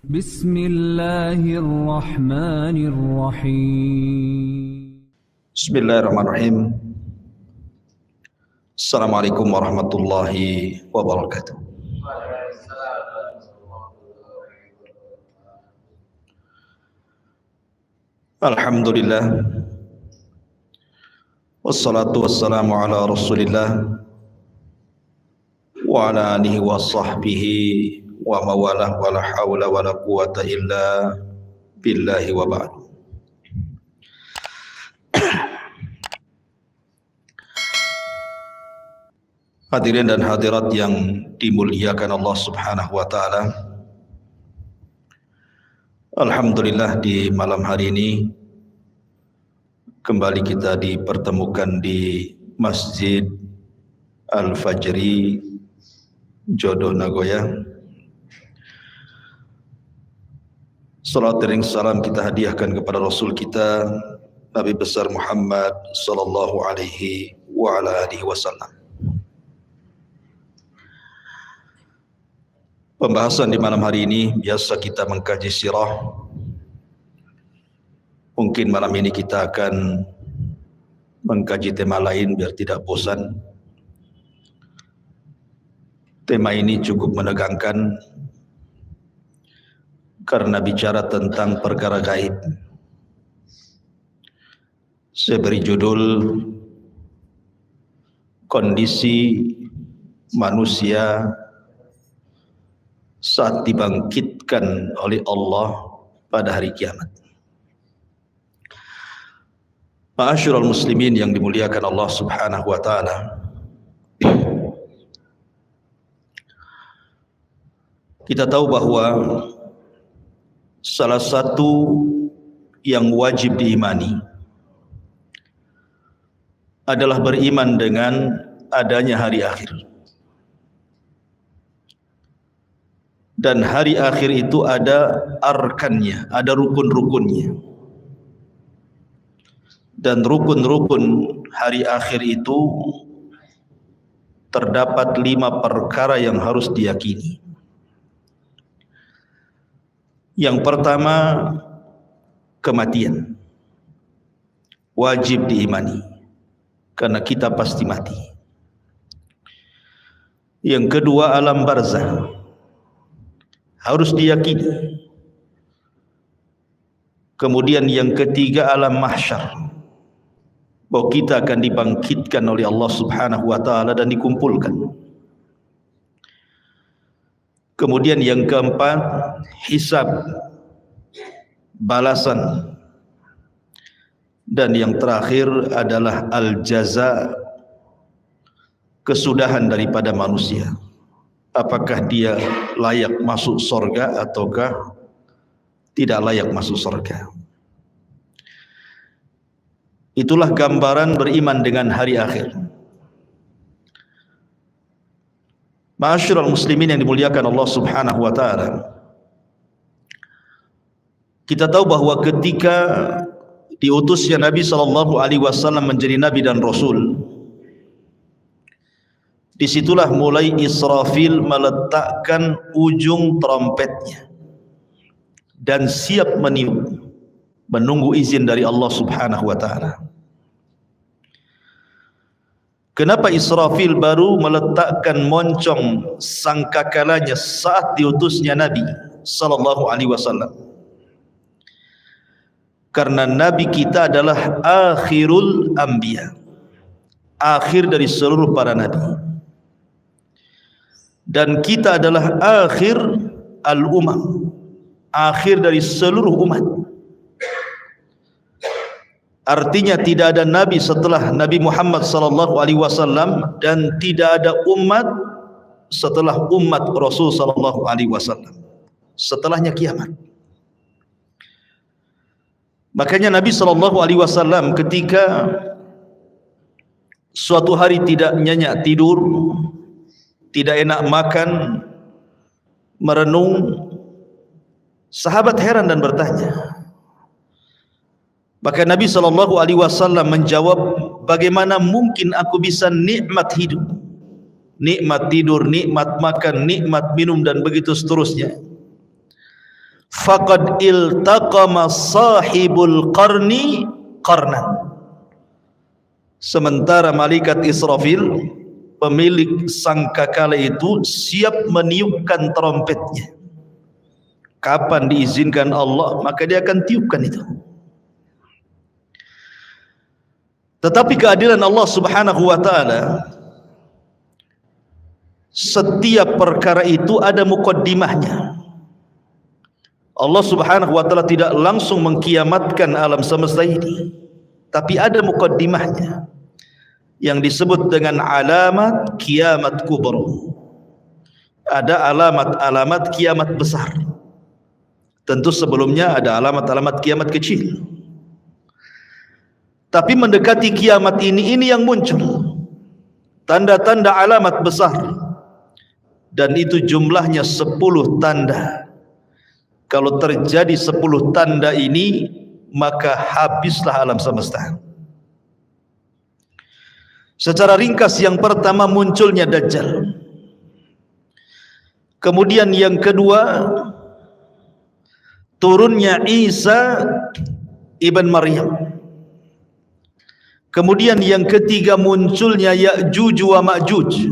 Bismillahirrahmanirrahim. Bismillahirrahmanirrahim. Assalamualaikum warahmatullahi wabarakatuh. Alhamdulillah. Wassalatu wassalamu ala Rasulillah wa ala alihi wa sahbihi wa mawalah wa la hawla wa la quwata illa billahi wa ba'du. Hadirin dan hadirat yang dimuliakan Allah Subhanahu wa taala. Alhamdulillah, di malam hari ini kembali kita dipertemukan di Masjid Al-Fajri Jodoh Nagoya. Salat dan salam kita hadiahkan kepada Rasul kita Nabi besar Muhammad sallallahu alaihi wa ala alihi wasallam. Pembahasan di malam hari ini biasa kita mengkaji sirah. Mungkin malam ini kita akan mengkaji tema lain biar tidak bosan. Tema ini cukup menegangkan karena bicara tentang perkara gaib. Saya beri judul kondisi manusia saat dibangkitkan oleh Allah pada hari kiamat. Ma'asyiral muslimin yang dimuliakan Allah Subhanahu wa taala. Kita tahu bahwa salah satu yang wajib diimani adalah beriman dengan adanya hari akhir. Dan hari akhir itu ada arkannya, ada rukun-rukunnya. Dan rukun-rukun hari akhir itu terdapat 5 perkara yang harus diyakini. Yang pertama, kematian. Wajib diimani, karena kita pasti mati. Yang kedua, alam barzah. Harus diyakini. Kemudian yang ketiga, alam mahsyar. Bahwa kita akan dibangkitkan oleh Allah Subhanahu wa taala dan dikumpulkan. Kemudian yang keempat, hisab, balasan. Dan yang terakhir adalah al-jaza, kesudahan daripada manusia. Apakah dia layak masuk surga ataukah tidak layak masuk surga. Itulah gambaran beriman dengan hari akhir. Ma'asyiral muslimin yang dimuliakan Allah Subhanahu wa taala. Kita tahu bahwa ketika diutusnya Nabi sallallahu alaihi wasallam menjadi nabi dan rasul, disitulah mulai Israfil meletakkan ujung trompetnya dan siap meniup, menunggu izin dari Allah Subhanahu wa taala. Kenapa Israfil baru meletakkan moncong sangkakalanya saat diutusnya Nabi sallallahu alaihi wasallam? Karena Nabi kita adalah akhirul anbiya, akhir dari seluruh para nabi. Dan kita adalah akhir al-umam, akhir dari seluruh umat. Artinya tidak ada nabi setelah Nabi Muhammad sallallahu alaihi wasallam dan tidak ada umat setelah umat Rasul sallallahu alaihi wasallam. Setelahnya kiamat. Makanya Nabi sallallahu alaihi wasallam ketika suatu hari tidak nyenyak tidur, tidak enak makan, merenung, sahabat heran dan bertanya. Maka Nabi sallallahu alaihi wasallam menjawab, bagaimana mungkin aku bisa nikmat hidup, nikmat tidur, nikmat makan, nikmat minum dan begitu seterusnya, faqad iltaqama sahibul qarni qarnan. Sementara malaikat Israfil, pemilik sangkakala itu, siap meniupkan trompetnya. Kapan diizinkan Allah, maka dia akan tiupkan itu. Tetapi keadilan Allah Subhanahu wa taala, setiap perkara itu ada muqaddimahnya. Allah Subhanahu wa taala tidak langsung mengkiamatkan alam semesta ini, tapi ada muqaddimahnya yang disebut dengan alamat kiamat kubra. Ada alamat-alamat kiamat besar. Tentu sebelumnya ada alamat-alamat kiamat kecil. Tapi mendekati kiamat ini yang muncul tanda-tanda alamat besar, dan itu jumlahnya 10 tanda. Kalau terjadi 10 tanda ini, maka habislah alam semesta. Secara ringkas, yang pertama munculnya Dajjal. Kemudian yang kedua, turunnya Isa ibn Maryam. Kemudian yang ketiga, munculnya Ya'juj wa Ma'juj.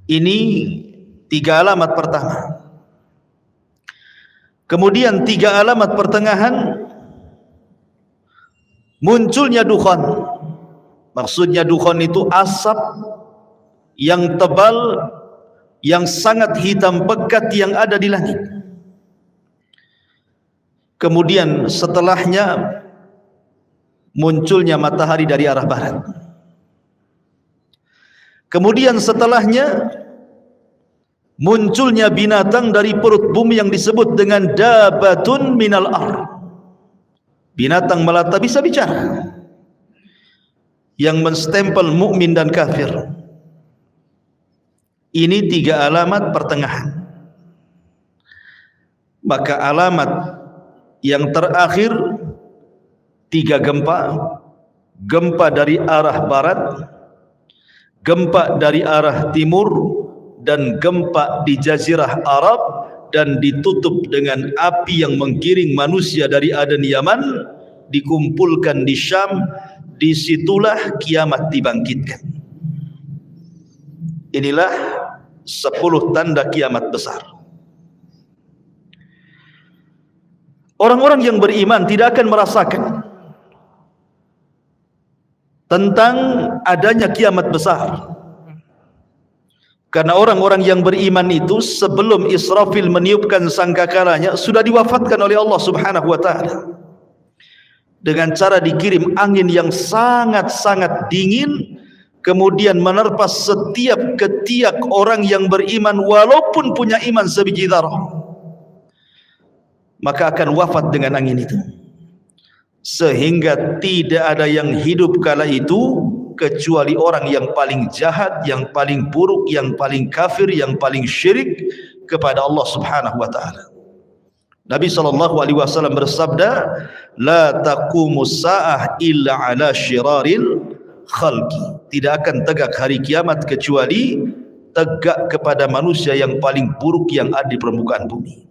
Ini 3 alamat pertama. Kemudian 3 alamat pertengahan, munculnya dukhan. Maksudnya dukhan itu asap yang tebal, yang sangat hitam pekat yang ada di langit. Kemudian setelahnya munculnya matahari dari arah barat. Kemudian setelahnya munculnya binatang dari perut bumi yang disebut dengan dabatun minal ar. Binatang melata bisa bicara, yang menstempel mukmin dan kafir. Ini 3 alamat pertengahan. Maka alamat yang terakhir, 3 gempa. Gempa dari arah barat, gempa dari arah timur, dan gempa di Jazirah Arab, dan ditutup dengan api yang menggiring manusia dari Aden Yaman, dikumpulkan di Syam. Disitulah kiamat dibangkitkan. Inilah 10 tanda kiamat besar. Orang-orang yang beriman tidak akan merasakan tentang adanya kiamat besar, karena orang-orang yang beriman itu sebelum Israfil meniupkan sangkakalanya sudah diwafatkan oleh Allah Subhanahu wa taala dengan cara dikirim angin yang sangat-sangat dingin, kemudian menerpa setiap ketiak orang yang beriman walaupun punya iman sebiji zarah, maka akan wafat dengan angin itu. Sehingga tidak ada yang hidup kala itu kecuali orang yang paling jahat, yang paling buruk, yang paling kafir, yang paling syirik kepada Allah Subhanahu wa taala. Nabi SAW bersabda, la taqumus sa'ah illa ala syiraril khalqi. Tidak akan tegak hari kiamat kecuali tegak kepada manusia yang paling buruk yang ada di permukaan bumi.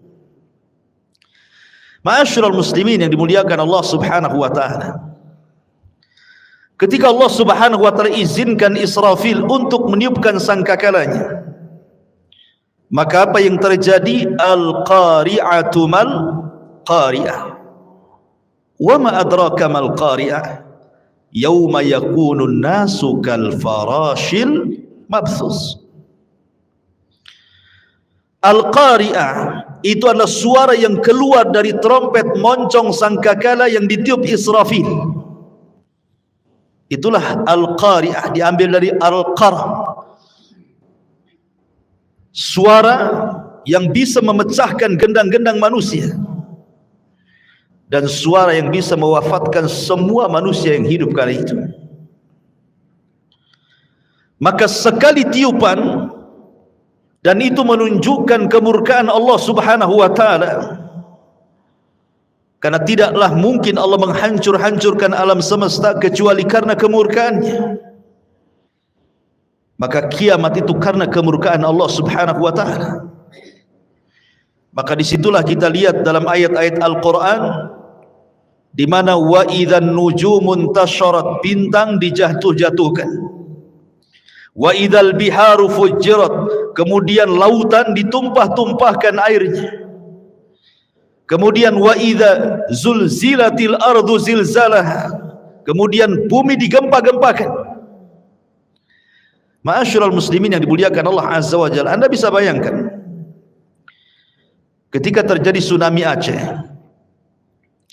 Ma'asyiral muslimin yang dimuliakan Allah Subhanahu wa taala, ketika Allah Subhanahu wa taala izinkan Israfil untuk meniupkan sangkakalanya, maka apa yang terjadi? Al-qari'atu mal qari'ah. Wa ma adraka mal qari'ah? Yauma yakunun nasu kal farashil mabthus. Al-qari'ah itu adalah suara yang keluar dari trompet moncong sangkakala yang ditiup Israfil. Itulah al-qari'ah, diambil dari al-qara, suara yang bisa memecahkan gendang-gendang manusia, dan suara yang bisa mewafatkan semua manusia yang hidup kala itu. Maka sekali tiupan, dan itu menunjukkan kemurkaan Allah Subhanahu wa taala, karena tidaklah mungkin Allah menghancur-hancurkan alam semesta kecuali karena kemurkaannya. Maka kiamat itu karena kemurkaan Allah Subhanahu wa taala. Maka disitulah kita lihat dalam ayat-ayat Al-Quran di mana wa idzan nujumun tasyarat, bintang dijatuh-jatuhkan, wa idzal biharu fujirat, kemudian lautan ditumpah-tumpahkan airnya, kemudian wa idza zulzilatil ardu zilzalaha, kemudian bumi digempa-gempakan. Ma'asyiral muslimin yang dimuliakan Allah Azza wa Jalla, Anda bisa bayangkan ketika terjadi tsunami Aceh,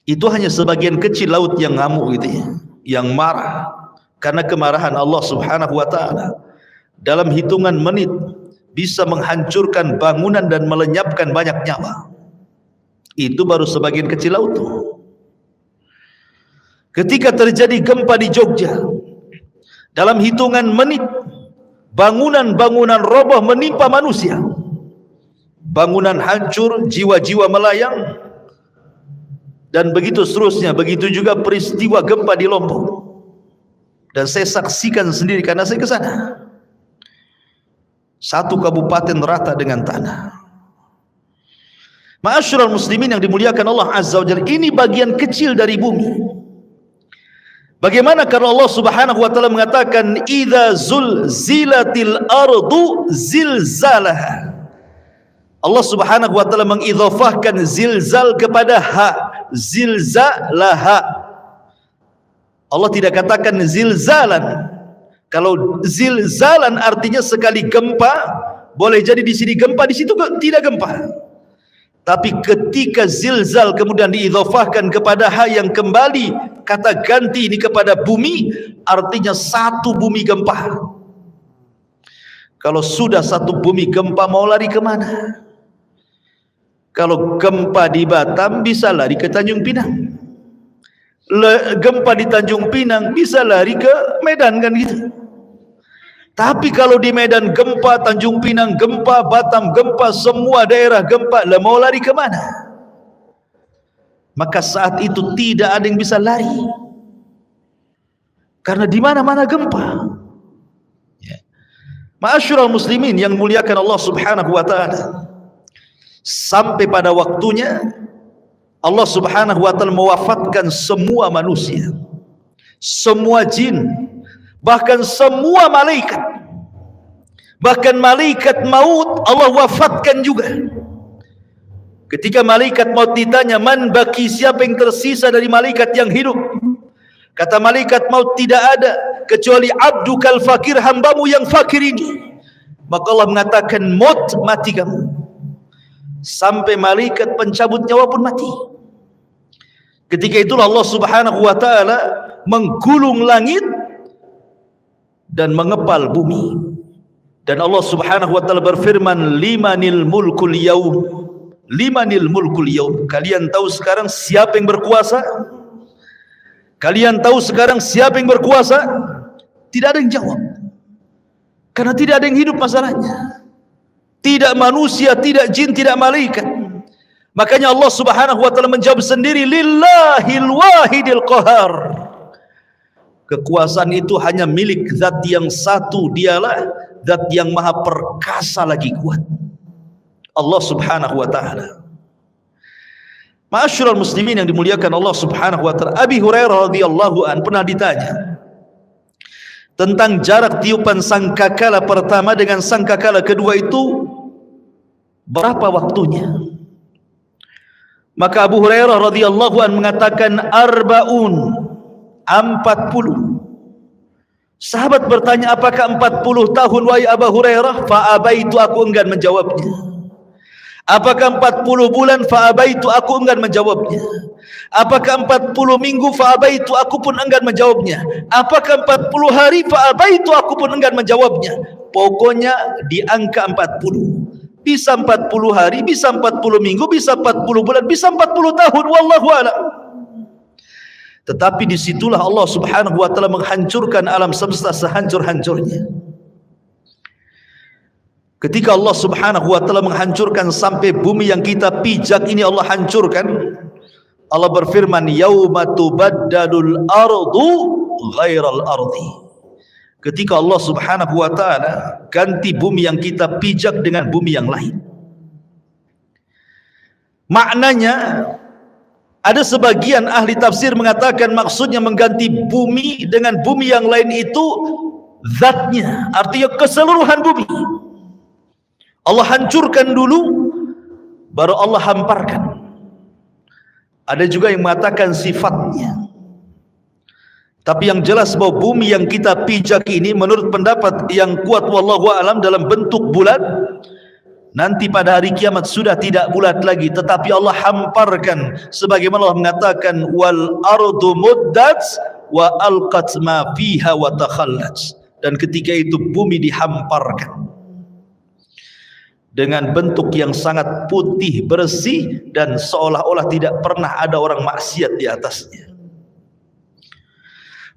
itu hanya sebagian kecil laut yang ngamuk gitu ya, yang marah karena kemarahan Allah Subhanahu wa taala. Dalam hitungan menit bisa menghancurkan bangunan dan melenyapkan banyak nyawa. Itu baru sebagian kecil laut. Ketika terjadi gempa di Jogja, dalam hitungan menit bangunan-bangunan roboh menimpa manusia. Bangunan hancur, jiwa-jiwa melayang, dan begitu seterusnya. Begitu juga peristiwa gempa di Lombok, dan saya saksikan sendiri karena saya ke sana. Satu kabupaten rata dengan tanah. Ma'asyiral muslimin yang dimuliakan Allah Azza wa Jalla, ini bagian kecil dari bumi. Bagaimana karena Allah Subhanahu wa taala mengatakan idza zulzilatil ardu zilzalaha. Allah Subhanahu wa taala mengidhafahkan zilzal kepada ha, zilzalaha. Allah tidak katakan zilzalan. Kalau zilzalan artinya sekali gempa, boleh jadi di sini gempa, di situ tidak gempa. Tapi ketika zilzal kemudian diidhafahkan kepada ha yang kembali kata ganti ini kepada bumi, artinya satu bumi gempa. Kalau sudah satu bumi gempa, mau lari kemana? Kalau gempa di Batam bisa lari ke Tanjung Pinang, gempa di Tanjung Pinang bisa lari ke Medan, kan gitu. Tapi kalau di Medan gempa, Tanjung Pinang gempa, Batam gempa, semua daerah gempa, lah mau lari kemana? Maka saat itu tidak ada yang bisa lari, karena di mana-mana gempa. Ma'asyiral muslimin yang muliakan Allah Subhanahu wa taala, sampai pada waktunya Allah Subhanahu wa taala mewafatkan semua manusia, semua jin, bahkan semua malaikat. Bahkan malaikat maut Allah wafatkan juga. Ketika malaikat maut ditanya, man baki, siapa yang tersisa dari malaikat yang hidup? Kata malaikat maut, tidak ada kecuali abdukal fakir, hambamu yang fakir ini. Maka Allah mengatakan, maut, mati kamu. Sampai malaikat pencabut nyawa pun mati. Ketika itulah Allah Subhanahu wa taala menggulung langit dan mengepal bumi. Dan Allah Subhanahu wa taala berfirman, limanil mulkul yaum, limanil mulkul yaum. Kalian tahu sekarang siapa yang berkuasa? Kalian tahu sekarang siapa yang berkuasa? Tidak ada yang jawab, karena tidak ada yang hidup masalahnya. Tidak manusia, tidak jin, tidak malaikat. Makanya Allah Subhanahu wa taala menjawab sendiri, lillahil wahidil qahar. Kekuasaan itu hanya milik zat yang satu, dialah zat yang maha perkasa lagi kuat, Allah Subhanahu wa taala. Ma'asyiral muslimin yang dimuliakan Allah Subhanahu wa taala, Abi Hurairah radhiyallahu an pernah ditanya tentang jarak tiupan sangkakala pertama dengan sangkakala kedua itu berapa waktunya. Maka Abu Hurairah radhiyallahu an mengatakan 40. Sahabat bertanya, apakah 40 tahun wahai Abu Hurairah? Fa abaitu, aku enggan menjawabnya. Apakah 40 bulan? Fa abaitu, aku enggan menjawabnya. Apakah 40 minggu? Fa abaitu, aku pun enggan menjawabnya. Apakah 40 hari? Fa abaitu, aku pun enggan menjawabnya. Pokoknya di angka 40. Bisa 40 hari, bisa 40 minggu, bisa 40 bulan, bisa 40 tahun, wallahu a'lam. Tetapi disitulah Allah Subhanahu wa taala menghancurkan alam semesta sehancur-hancurnya. Ketika Allah Subhanahu wa taala menghancurkan sampai bumi yang kita pijak ini Allah hancurkan, Allah berfirman, yauma tubaddalul ardu ghairal ardi. Ketika Allah Subhanahu wa taala ganti bumi yang kita pijak dengan bumi yang lain. Maknanya, ada sebagian ahli tafsir mengatakan maksudnya mengganti bumi dengan bumi yang lain itu zatnya, artinya keseluruhan bumi. Allah hancurkan dulu, baru Allah hamparkan. Ada juga yang mengatakan sifatnya. Tapi yang jelas bahwa bumi yang kita pijak ini menurut pendapat yang kuat wallahu alam dalam bentuk bulat, nanti pada hari kiamat sudah tidak bulat lagi, tetapi Allah hamparkan sebagaimana Allah mengatakan wal ardu muddat wa alqat ma fiha wa takhallat. Dan ketika itu bumi dihamparkan dengan bentuk yang sangat putih bersih dan seolah-olah tidak pernah ada orang maksiat di atasnya.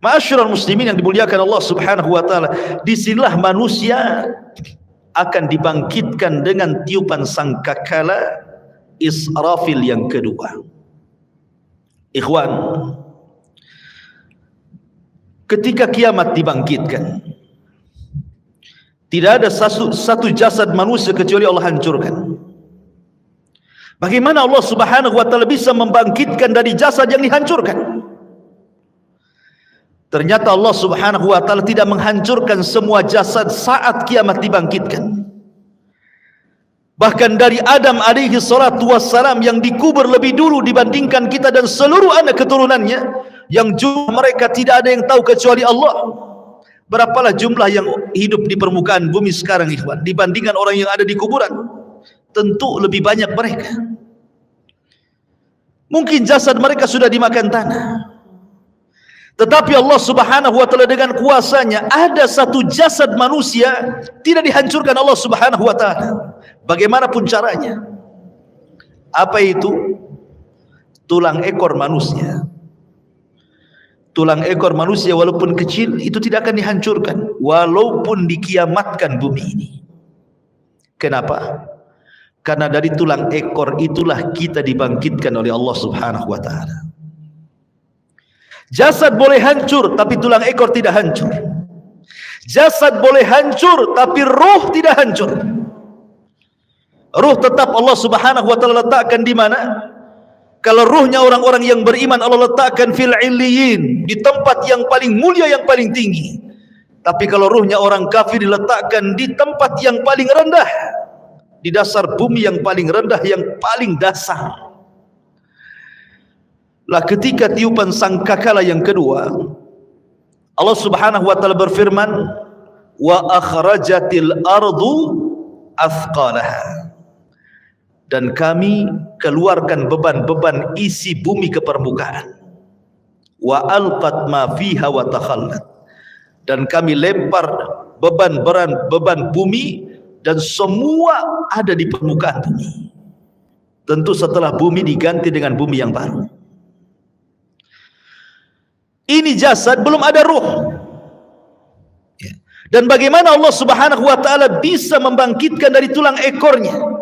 Ma'asyiral muslimin yang dimuliakan Allah Subhanahu wa taala, disinilah manusia akan dibangkitkan dengan tiupan sangkakala Israfil yang kedua. Ikhwan, ketika kiamat dibangkitkan, tidak ada satu jasad manusia kecuali Allah hancurkan. Bagaimana Allah Subhanahu wa taala bisa membangkitkan dari jasad yang dihancurkan? Ternyata Allah Subhanahu wa taala tidak menghancurkan semua jasad saat kiamat dibangkitkan. Bahkan dari Adam alaihi salatu wassalam yang dikubur lebih dulu dibandingkan kita dan seluruh anak keturunannya, yang jumlah mereka tidak ada yang tahu kecuali Allah. Berapalah jumlah yang hidup di permukaan bumi sekarang, ikhwan, dibandingkan orang yang ada di kuburan? Tentu lebih banyak mereka. Mungkin jasad mereka sudah dimakan tanah. Tetapi Allah Subhanahu wa taala dengan kuasanya, ada satu jasad manusia tidak dihancurkan Allah Subhanahu wa taala. Bagaimanapun caranya. Apa itu? Tulang ekor manusia. Tulang ekor manusia walaupun kecil itu tidak akan dihancurkan walaupun dikiamatkan bumi ini. Kenapa? Karena dari tulang ekor itulah kita dibangkitkan oleh Allah Subhanahu wa taala. Jasad boleh hancur tapi tulang ekor tidak hancur. Jasad boleh hancur tapi ruh tidak hancur. Ruh tetap Allah Subhanahu wa taala letakkan di mana? Kalau ruhnya orang-orang yang beriman Allah letakkan fil illiyin, di tempat yang paling mulia, yang paling tinggi. Tapi kalau ruhnya orang kafir diletakkan di tempat yang paling rendah, di dasar bumi yang paling rendah, yang paling dasar. Lah ketika tiupan sangkakala yang kedua, Allah Subhanahu wa taala berfirman, wa akhrajatil ardu athqalaha. Dan kami keluarkan beban-beban isi bumi ke permukaan. Wa alqat ma fiha wa takhallat. Dan kami lempar beban bumi dan semua ada di permukaan bumi. Tentu setelah bumi diganti dengan bumi yang baru. Ini jasad, belum ada ruh. Dan bagaimana Allah Subhanahu wa taala bisa membangkitkan dari tulang ekornya?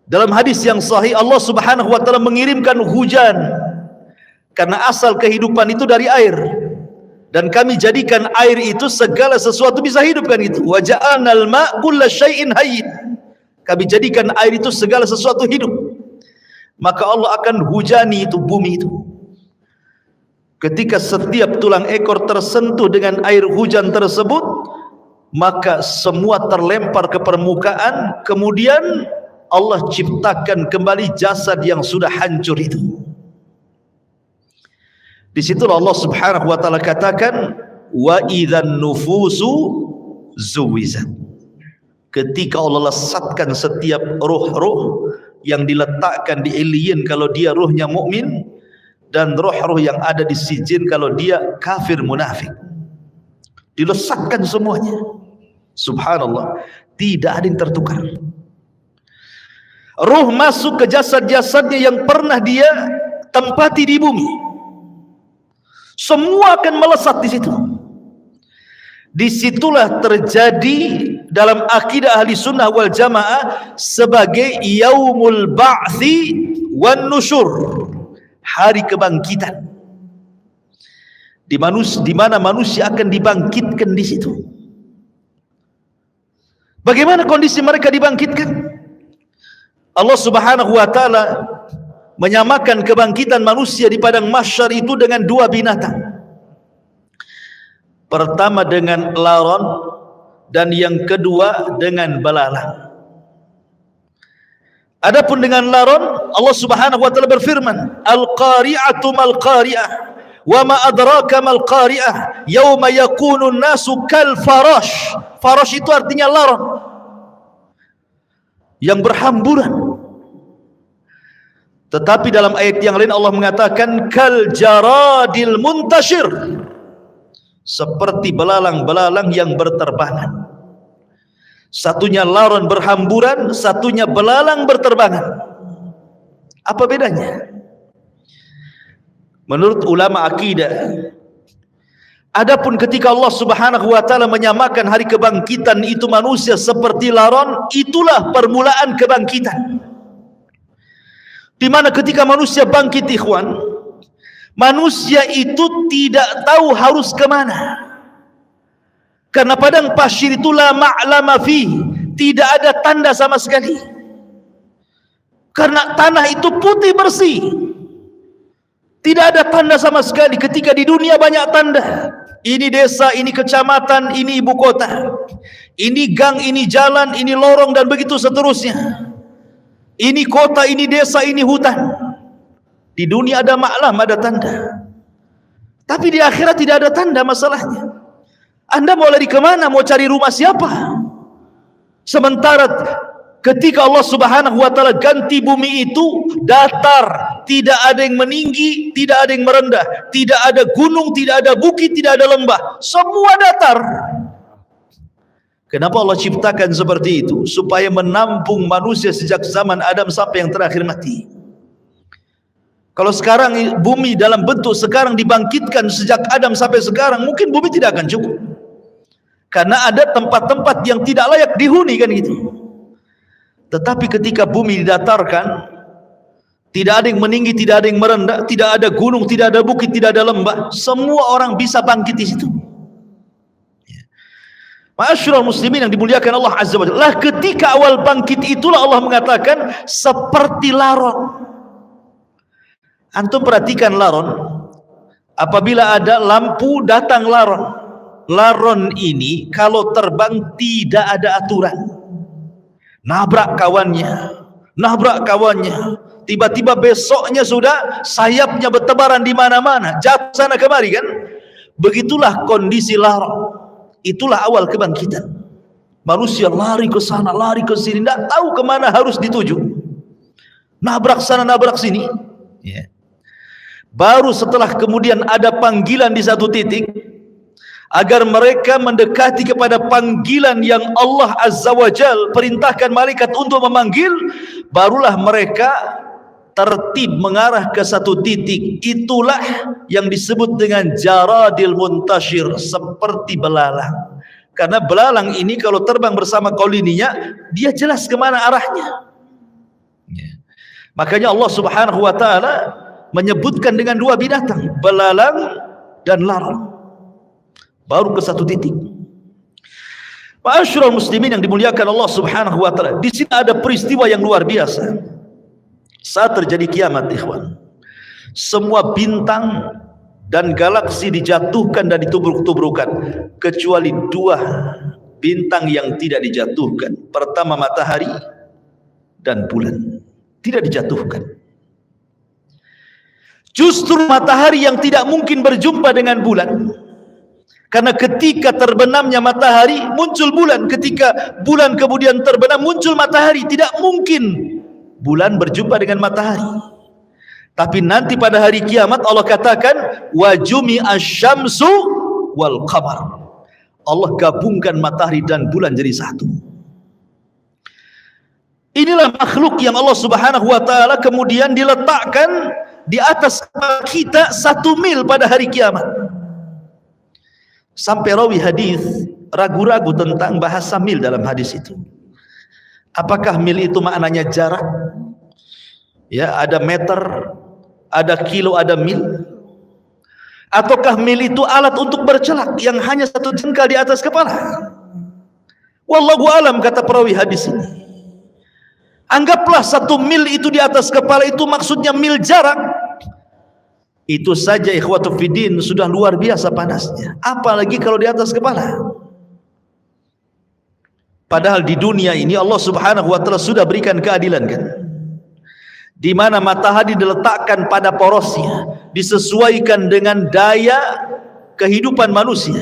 Dalam hadis yang sahih Allah Subhanahu wa taala mengirimkan hujan, karena asal kehidupan itu dari air, dan kami jadikan air itu segala sesuatu bisa hidup, kan itu. Wa ja'alnal ma' kulla syai'in hayyin. Kami jadikan air itu segala sesuatu hidup. Maka Allah akan hujani itu bumi itu. Ketika setiap tulang ekor tersentuh dengan air hujan tersebut, maka semua terlempar ke permukaan. Kemudian Allah ciptakan kembali jasad yang sudah hancur itu. Di situ Allah Subhanahu wa taala katakan, wa idzan nufusu zuwizat. Ketika Allah lesatkan setiap ruh-ruh yang diletakkan di illiyin kalau dia ruhnya mukmin, dan roh-roh yang ada di sijin kalau dia kafir munafik, dilesatkan semuanya. Subhanallah, tidak ada yang tertukar. Ruh masuk ke jasad-jasadnya yang pernah dia tempati di bumi, semua akan melesat di situ. Disitulah terjadi dalam akidah ahli sunnah wal jamaah sebagai yaumul ba'thi wan nusyur, hari kebangkitan, di mana manusia akan dibangkitkan di situ. Bagaimana kondisi mereka dibangkitkan? Allah Subhanahu wa taala menyamakan kebangkitan manusia di padang mahsyar itu dengan dua binatang. Pertama dengan laron dan yang kedua dengan belalang. Adapun dengan laron, Allah Subhanahu wa taala berfirman, "Al-qari'atu mal-qari'ah, wa ma adraka mal-qari'ah, yauma yakunu an-nasu kal farash." Farash itu artinya laron yang berhamburan. Tetapi dalam ayat yang lain Allah mengatakan kal jaradil muntashir, seperti belalang-belalang yang berterbangan. Satunya laron berhamburan, satunya belalang berterbangan. Apa bedanya? Menurut ulama akidah, adapun ketika Allah Subhanahu wa taala menyamakan hari kebangkitan itu manusia seperti laron, itulah permulaan kebangkitan. Di mana ketika manusia bangkit, ikhwan, manusia itu tidak tahu harus kemana. Karena padang pasir itu la ma'lama fi, tidak ada tanda sama sekali. Karena tanah itu putih bersih, tidak ada tanda sama sekali. Ketika di dunia banyak tanda, ini desa, ini kecamatan, ini ibu kota, ini gang, ini jalan, ini lorong, dan begitu seterusnya. Ini kota, ini desa, ini hutan. Di dunia ada maklam, ada tanda. Tapi di akhirat tidak ada tanda masalahnya. Anda mau lari kemana? Mau cari rumah siapa? Sementara ketika Allah Subhanahu wa taala ganti bumi itu datar, tidak ada yang meninggi, tidak ada yang merendah, tidak ada gunung, tidak ada bukit, tidak ada lembah, semua datar. Kenapa Allah ciptakan seperti itu? Supaya menampung manusia sejak zaman Adam sampai yang terakhir mati. Kalau sekarang bumi dalam bentuk sekarang dibangkitkan sejak Adam sampai sekarang, mungkin bumi tidak akan cukup. Karena ada tempat-tempat yang tidak layak dihuni, kan gitu. Tetapi ketika bumi didatarkan, tidak ada yang meninggi, tidak ada yang merendah, tidak ada gunung, tidak ada bukit, tidak ada lembah, semua orang bisa bangkit di situ. Ma'asyiral muslimin yang dimuliakan Allah Azza wa Jalla, ketika awal bangkit itulah Allah mengatakan seperti laron. Antum perhatikan laron, apabila ada lampu datang laron. Laron ini kalau terbang tidak ada aturan. Nabrak kawannya, tiba-tiba besoknya sudah sayapnya bertebaran di mana-mana, jatuh sana kemari, kan? Begitulah kondisi laron. Itulah awal kebangkitan. Manusia lari ke sana, lari ke sini, tidak tahu kemana harus dituju. Nabrak sana, nabrak sini. Baru setelah kemudian ada panggilan di satu titik, agar mereka mendekati kepada panggilan yang Allah Azza wa Jal perintahkan malaikat untuk memanggil, barulah mereka tertib mengarah ke satu titik. Itulah yang disebut dengan jaradil muntashir, seperti belalang. Karena belalang ini kalau terbang bersama koloninya, dia jelas kemana arahnya. Makanya Allah Subhanahu wa taala menyebutkan dengan dua binatang, belalang dan laron. Baru ke satu titik. Ma'asyiral muslimin yang dimuliakan Allah Subhanahu wa taala, di sini ada peristiwa yang luar biasa. Saat terjadi kiamat, ikhwan, semua bintang dan galaksi dijatuhkan dan ditubruk-tubrukan, kecuali dua bintang yang tidak dijatuhkan. Pertama matahari dan bulan tidak dijatuhkan. Justru matahari yang tidak mungkin berjumpa dengan bulan. Karena ketika terbenamnya matahari muncul bulan, ketika bulan kemudian terbenam muncul matahari. Tidak mungkin bulan berjumpa dengan matahari. Tapi nanti pada hari kiamat Allah katakan wa jumi'asy syamsu wal qamar. Allah gabungkan matahari dan bulan jadi satu. Inilah makhluk yang Allah Subhanahu wa taala kemudian diletakkan di atas kita 1 mil pada hari kiamat. Sampai rawi hadis ragu-ragu tentang bahasa mil dalam hadis itu. Apakah mil itu maknanya jarak? Ya, ada meter, ada kilo, ada mil. Ataukah mil itu alat untuk bercelak yang hanya 1 jengkal di atas kepala? Wallahu alam, kata perawi hadis ini. Anggaplah 1 mil itu di atas kepala itu maksudnya mil jarak. Itu saja ikhwatu fiddin sudah luar biasa panasnya. Apalagi kalau di atas kepala. Padahal di dunia ini Allah Subhanahu wa taala sudah berikan keadilan kan. Di mana matahari diletakkan pada porosnya, disesuaikan dengan daya kehidupan manusia.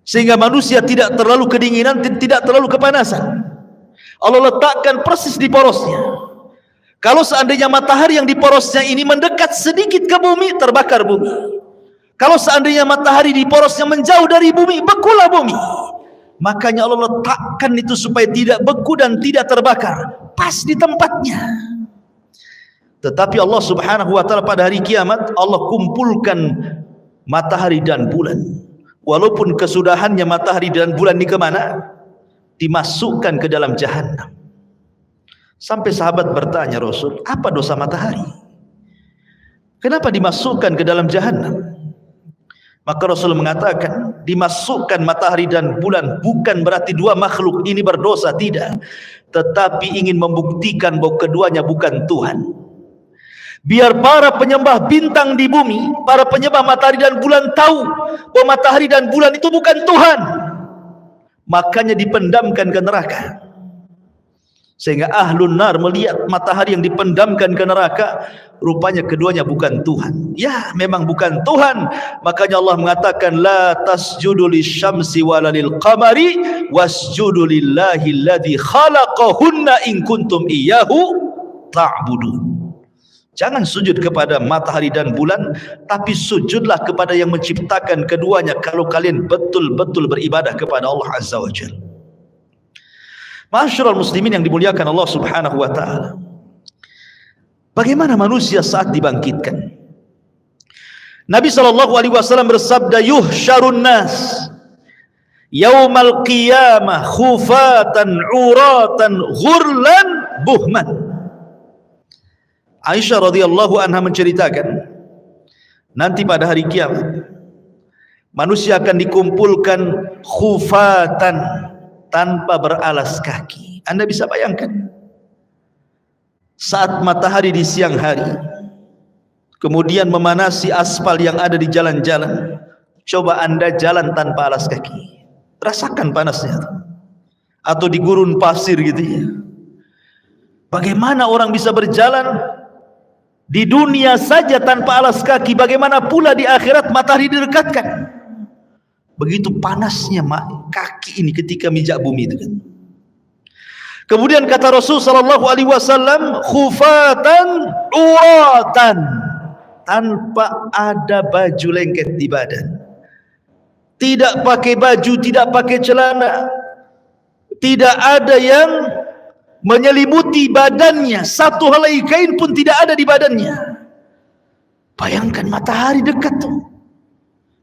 Sehingga manusia tidak terlalu kedinginan, tidak terlalu kepanasan. Allah letakkan persis di porosnya. Kalau seandainya matahari yang di porosnya ini mendekat sedikit ke bumi, terbakar bumi. Kalau seandainya matahari di porosnya menjauh dari bumi, bekulah bumi. Makanya Allah letakkan itu supaya tidak beku dan tidak terbakar, pas di tempatnya. Tetapi Allah Subhanahu wa taala pada hari kiamat Allah kumpulkan matahari dan bulan. Walaupun kesudahannya matahari dan bulan ini kemana? Dimasukkan ke dalam jahanam. Sampai sahabat bertanya, Rasul, apa dosa matahari? Kenapa dimasukkan ke dalam jahanam? Maka Rasul mengatakan, dimasukkan matahari dan bulan bukan berarti dua makhluk ini berdosa, tidak. Tetapi ingin membuktikan bahwa keduanya bukan Tuhan. Biar para penyembah bintang di bumi, para penyembah matahari dan bulan tahu bahwa matahari dan bulan itu bukan Tuhan. Makanya dipendamkan ke neraka. Sehingga ahlun nar melihat matahari yang dipendamkan ke neraka, rupanya keduanya bukan Tuhan. Ya, memang bukan Tuhan. Makanya Allah mengatakan, la tasjudu lisyamsi wala lilqamari wasjudu lillahi alladhi khalaqahunna in kuntum iyyahu ta'budun. Jangan sujud kepada matahari dan bulan, tapi sujudlah kepada yang menciptakan keduanya kalau kalian betul-betul beribadah kepada Allah Azza wa Jalla. Ma'asyiral muslimin yang dimuliakan Allah Subhanahu wa taala. Bagaimana manusia saat dibangkitkan? Nabi sallallahu alaihi wasallam bersabda, yuhsyarun nas yaumal qiyamah khufatan uratan ghurlan buhman. Aisyah radhiyallahu anha menceritakan, nanti pada hari kiamat manusia akan dikumpulkan khufatan, tanpa beralas kaki. Anda bisa bayangkan saat matahari di siang hari kemudian memanasi aspal yang ada di jalan-jalan. Coba Anda jalan tanpa alas kaki, rasakan panasnya. Atau di gurun pasir gitu ya. Bagaimana orang bisa berjalan di dunia saja tanpa alas kaki, bagaimana pula di akhirat matahari didekatkan. Begitu panasnya kaki ini ketika mijak bumi itu kan. Kemudian kata Rasul sallallahu alaihi wasallam, khufatan uratan, tanpa ada baju lengket di badan. Tidak pakai baju, tidak pakai celana. Tidak ada yang menyelimuti badannya, satu helai kain pun tidak ada di badannya. Bayangkan matahari dekat tuh.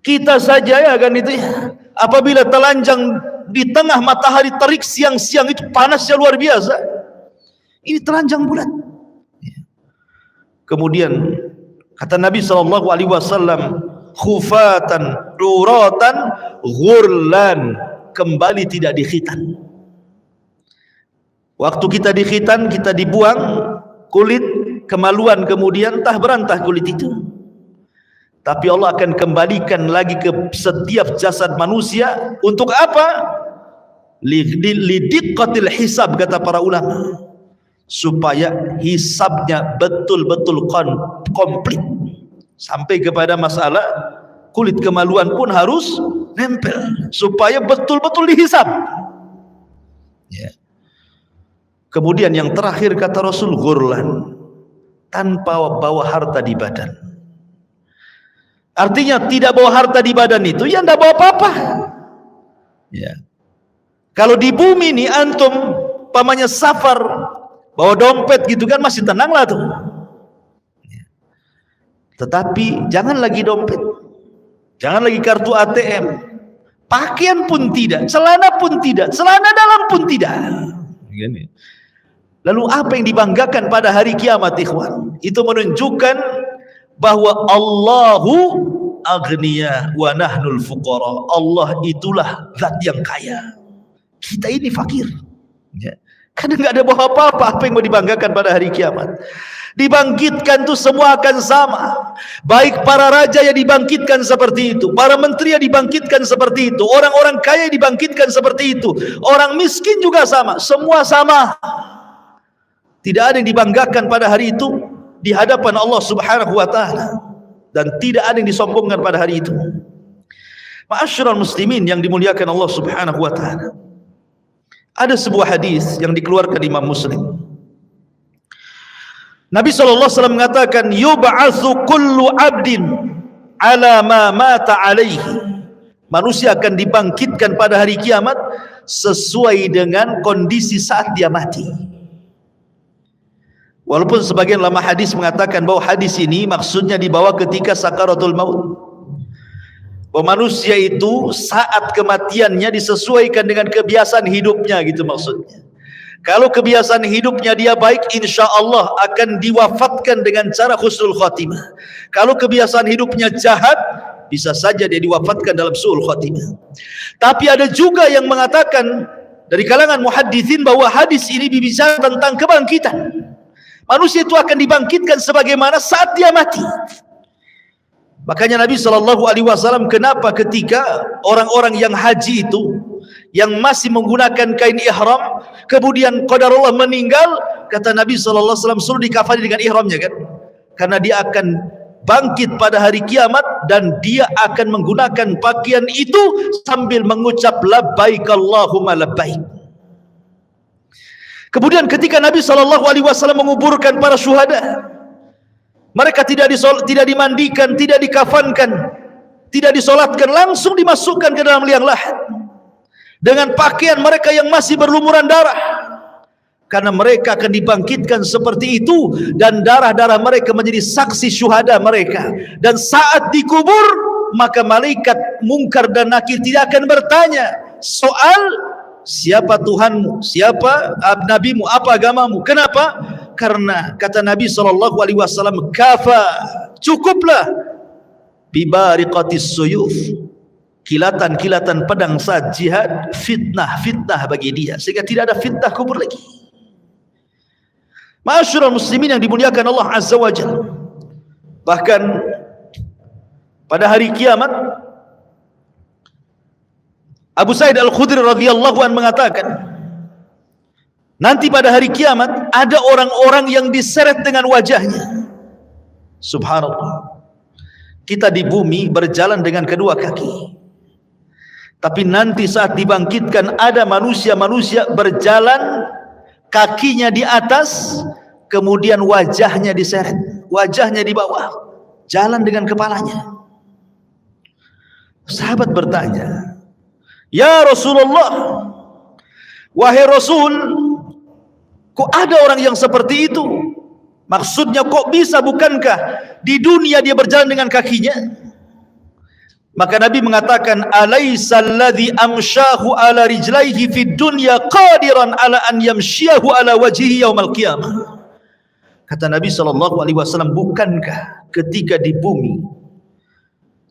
Kita saja ya kan itu ya, apabila telanjang di tengah matahari terik siang-siang itu panasnya luar biasa. Ini telanjang bulat. Kemudian kata Nabi sallallahu alaihi wasallam, khufatan uratan ghurlan, kembali tidak dikhitan. Waktu kita dikhitan, kita dibuang kulit, kemaluan, kemudian entah berantah kulit itu. Tapi Allah akan kembalikan lagi ke setiap jasad manusia. Untuk apa? Lidiqqatil hisab, kata para ulama, supaya hisabnya betul-betul komplit. Sampai kepada masalah kulit kemaluan pun harus nempel, supaya betul-betul dihisab ya. Kemudian yang terakhir kata Rasul, ghurlan, tanpa bawa harta di badan. Artinya tidak bawa harta di badan itu ya tidak bawa apa-apa ya. Kalau di bumi ini antum pamannya safar bawa dompet gitu kan masih tenang lah tuh ya. Tetapi jangan lagi dompet, jangan lagi kartu ATM, pakaian pun tidak, celana pun tidak, celana dalam pun tidak. Lalu apa yang dibanggakan pada hari kiamat ikhwan? Itu menunjukkan bahwa Allahu aghniya wa nahnul fuqara. Allah itulah zat yang kaya, kita ini fakir ya. Karena nggak ada bawa apa-apa. Apa yang mau dibanggakan pada hari kiamat? Dibangkitkan tuh semua akan sama. Baik para raja yang dibangkitkan seperti itu, para menteri yang dibangkitkan seperti itu, orang-orang kaya yang dibangkitkan seperti itu, orang miskin juga sama. Semua sama. Tidak ada yang dibanggakan pada hari itu di hadapan Allah Subhanahu wa taala, dan tidak ada yang disombongkan pada hari itu. Ma'asyiral muslimin yang dimuliakan Allah Subhanahu wa taala. Ada sebuah hadis yang dikeluarkan Imam Muslim. Nabi SAW mengatakan, yub'atsu kullu 'abdin 'ala ma mata 'alaihi. Manusia akan dibangkitkan pada hari kiamat sesuai dengan kondisi saat dia mati. Walaupun sebagian ulama hadis mengatakan bahwa hadis ini maksudnya dibawa ketika sakaratul maut. Bahwa manusia itu saat kematiannya disesuaikan dengan kebiasaan hidupnya, gitu maksudnya. Kalau kebiasaan hidupnya dia baik, insya Allah akan diwafatkan dengan cara husnul khotimah. Kalau kebiasaan hidupnya jahat, bisa saja dia diwafatkan dalam su'ul khotimah. Tapi ada juga yang mengatakan dari kalangan muhaddithin bahwa hadis ini berbicara tentang kebangkitan. Manusia itu akan dibangkitkan sebagaimana saat dia mati. Makanya Nabi SAW, kenapa ketika orang-orang yang haji itu, yang masih menggunakan kain ihram, kemudian qadarullah meninggal, kata Nabi SAW, suruh dikafani dengan ihramnya kan? Karena dia akan bangkit pada hari kiamat, dan dia akan menggunakan pakaian itu sambil mengucap labbaik Allahumma labbaik. Kemudian ketika Nabi SAW menguburkan para syuhada, mereka tidak dimandikan, tidak dikafankan, tidak disolatkan, langsung dimasukkan ke dalam liang lahat dengan pakaian mereka yang masih berlumuran darah, karena mereka akan dibangkitkan seperti itu, dan darah-darah mereka menjadi saksi syuhada mereka. Dan saat dikubur, maka malaikat mungkar dan nakir tidak akan bertanya soal siapa Tuhanmu, siapa nabimu, apa agamamu. Kenapa? Karena kata Nabi SAW, kafa, cukuplah, bibariqatis suyuf, kilatan-kilatan pedang saat jihad, fitnah bagi dia, sehingga tidak ada fitnah kubur lagi. Ma'asyiral muslimin yang dimuliakan Allah Azza wa Jalla. Bahkan pada hari kiamat, Abu Sa'id Al-Khudri radhiyallahu anhu mengatakan, nanti pada hari kiamat ada orang-orang yang diseret dengan wajahnya. Subhanallah. Kita di bumi berjalan dengan kedua kaki, tapi nanti saat dibangkitkan ada manusia-manusia berjalan kakinya di atas, kemudian wajahnya diseret, wajahnya di bawah, jalan dengan kepalanya. Sahabat bertanya, ya Rasulullah, wahai Rasul, kok ada orang yang seperti itu? Maksudnya kok bisa, bukankah di dunia dia berjalan dengan kakinya? Maka Nabi mengatakan, alaysa alladhi amshahu ala rijlaihi fid dunya qadiran ala an yamshiyahu ala wajhihi yaumal qiyamah. Kata Nabi SAW, bukankah ketika di bumi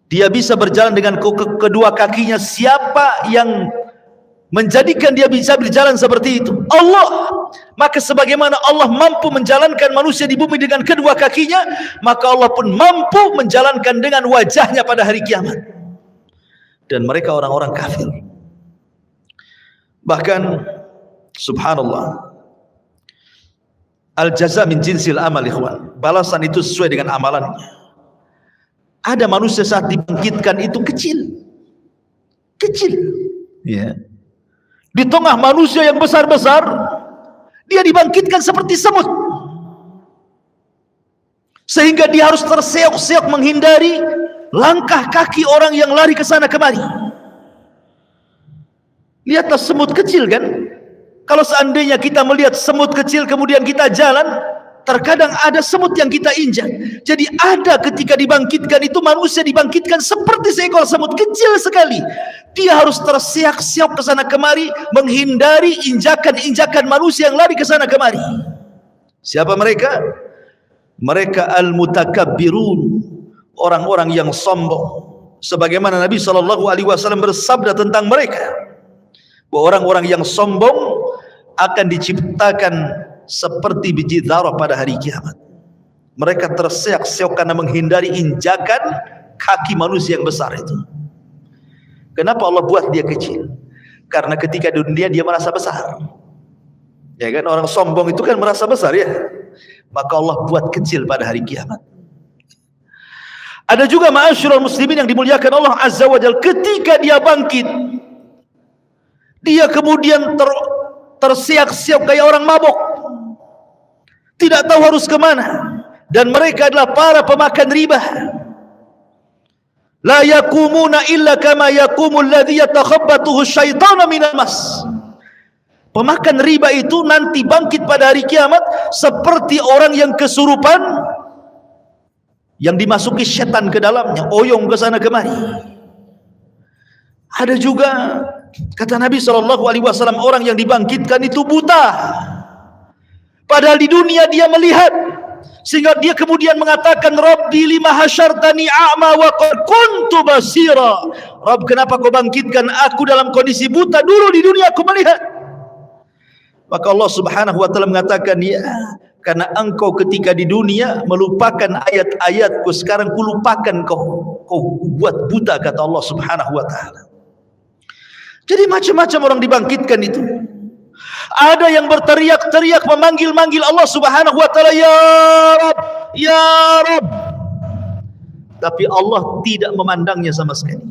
dia bisa berjalan dengan kedua kakinya? Siapa yang menjadikan dia bisa berjalan seperti itu? Allah. Maka sebagaimana Allah mampu menjalankan manusia di bumi dengan kedua kakinya, maka Allah pun mampu menjalankan dengan wajahnya pada hari kiamat. Dan mereka orang-orang kafir. Bahkan subhanallah, al-jaza min jinsil amal, ikhwan. Balasan itu sesuai dengan amalannya. Ada manusia saat dibangkitkan itu kecil, ya. Di tengah manusia yang besar-besar, dia dibangkitkan seperti semut, sehingga dia harus terseok-seok menghindari langkah kaki orang yang lari ke sana kemari. Lihatlah semut kecil kan. Kalau seandainya kita melihat semut kecil kemudian kita jalan, terkadang ada semut yang kita injak. Jadi ada ketika dibangkitkan itu, manusia dibangkitkan seperti seekor semut kecil sekali. Dia harus terseok-seok ke sana kemari, menghindari injakan-injakan manusia yang lari ke sana kemari. Siapa mereka? Mereka al-mutakabbirun, orang-orang yang sombong. Sebagaimana Nabi SAW bersabda tentang mereka, bahwa orang-orang yang sombong akan diciptakan seperti biji dzarah pada hari kiamat. Mereka terseok-seok karena menghindari injakan kaki manusia yang besar itu. Kenapa Allah buat dia kecil? Karena ketika di dunia dia merasa besar. Ya kan, orang sombong itu kan merasa besar ya. Maka Allah buat kecil pada hari kiamat. Ada juga ma'asyiral muslimin yang dimuliakan Allah Azza wa Jalla, ketika dia bangkit, dia kemudian terseok-seok kayak orang mabuk, tidak tahu harus kemana. Dan mereka adalah para pemakan riba. La yakumuna illa kama yakumul ladzi yatakhabbathu syaitanu minal mas. Pemakan riba itu nanti bangkit pada hari kiamat seperti orang yang kesurupan, yang dimasuki setan ke dalamnya, oyong ke sana kemari. Ada juga kata Nabi SAW, orang yang dibangkitkan itu buta, padahal di dunia dia melihat, sehingga dia kemudian mengatakan, Rabbi lima hasyartani a'ma wa qad kuntu basira. Rabb, kenapa kau bangkitkan aku dalam kondisi buta? Dulu di dunia aku melihat. Maka Allah Subhanahu wa taala mengatakan, ya, karena engkau ketika di dunia melupakan ayat-ayatku, sekarang kulupakan kau buat buta, kata Allah Subhanahu wa taala. Jadi macam-macam orang dibangkitkan itu. Ada yang berteriak-teriak memanggil-manggil Allah Subhanahu wa taala, ya Rabb, ya Rabb. Tapi Allah tidak memandangnya sama sekali.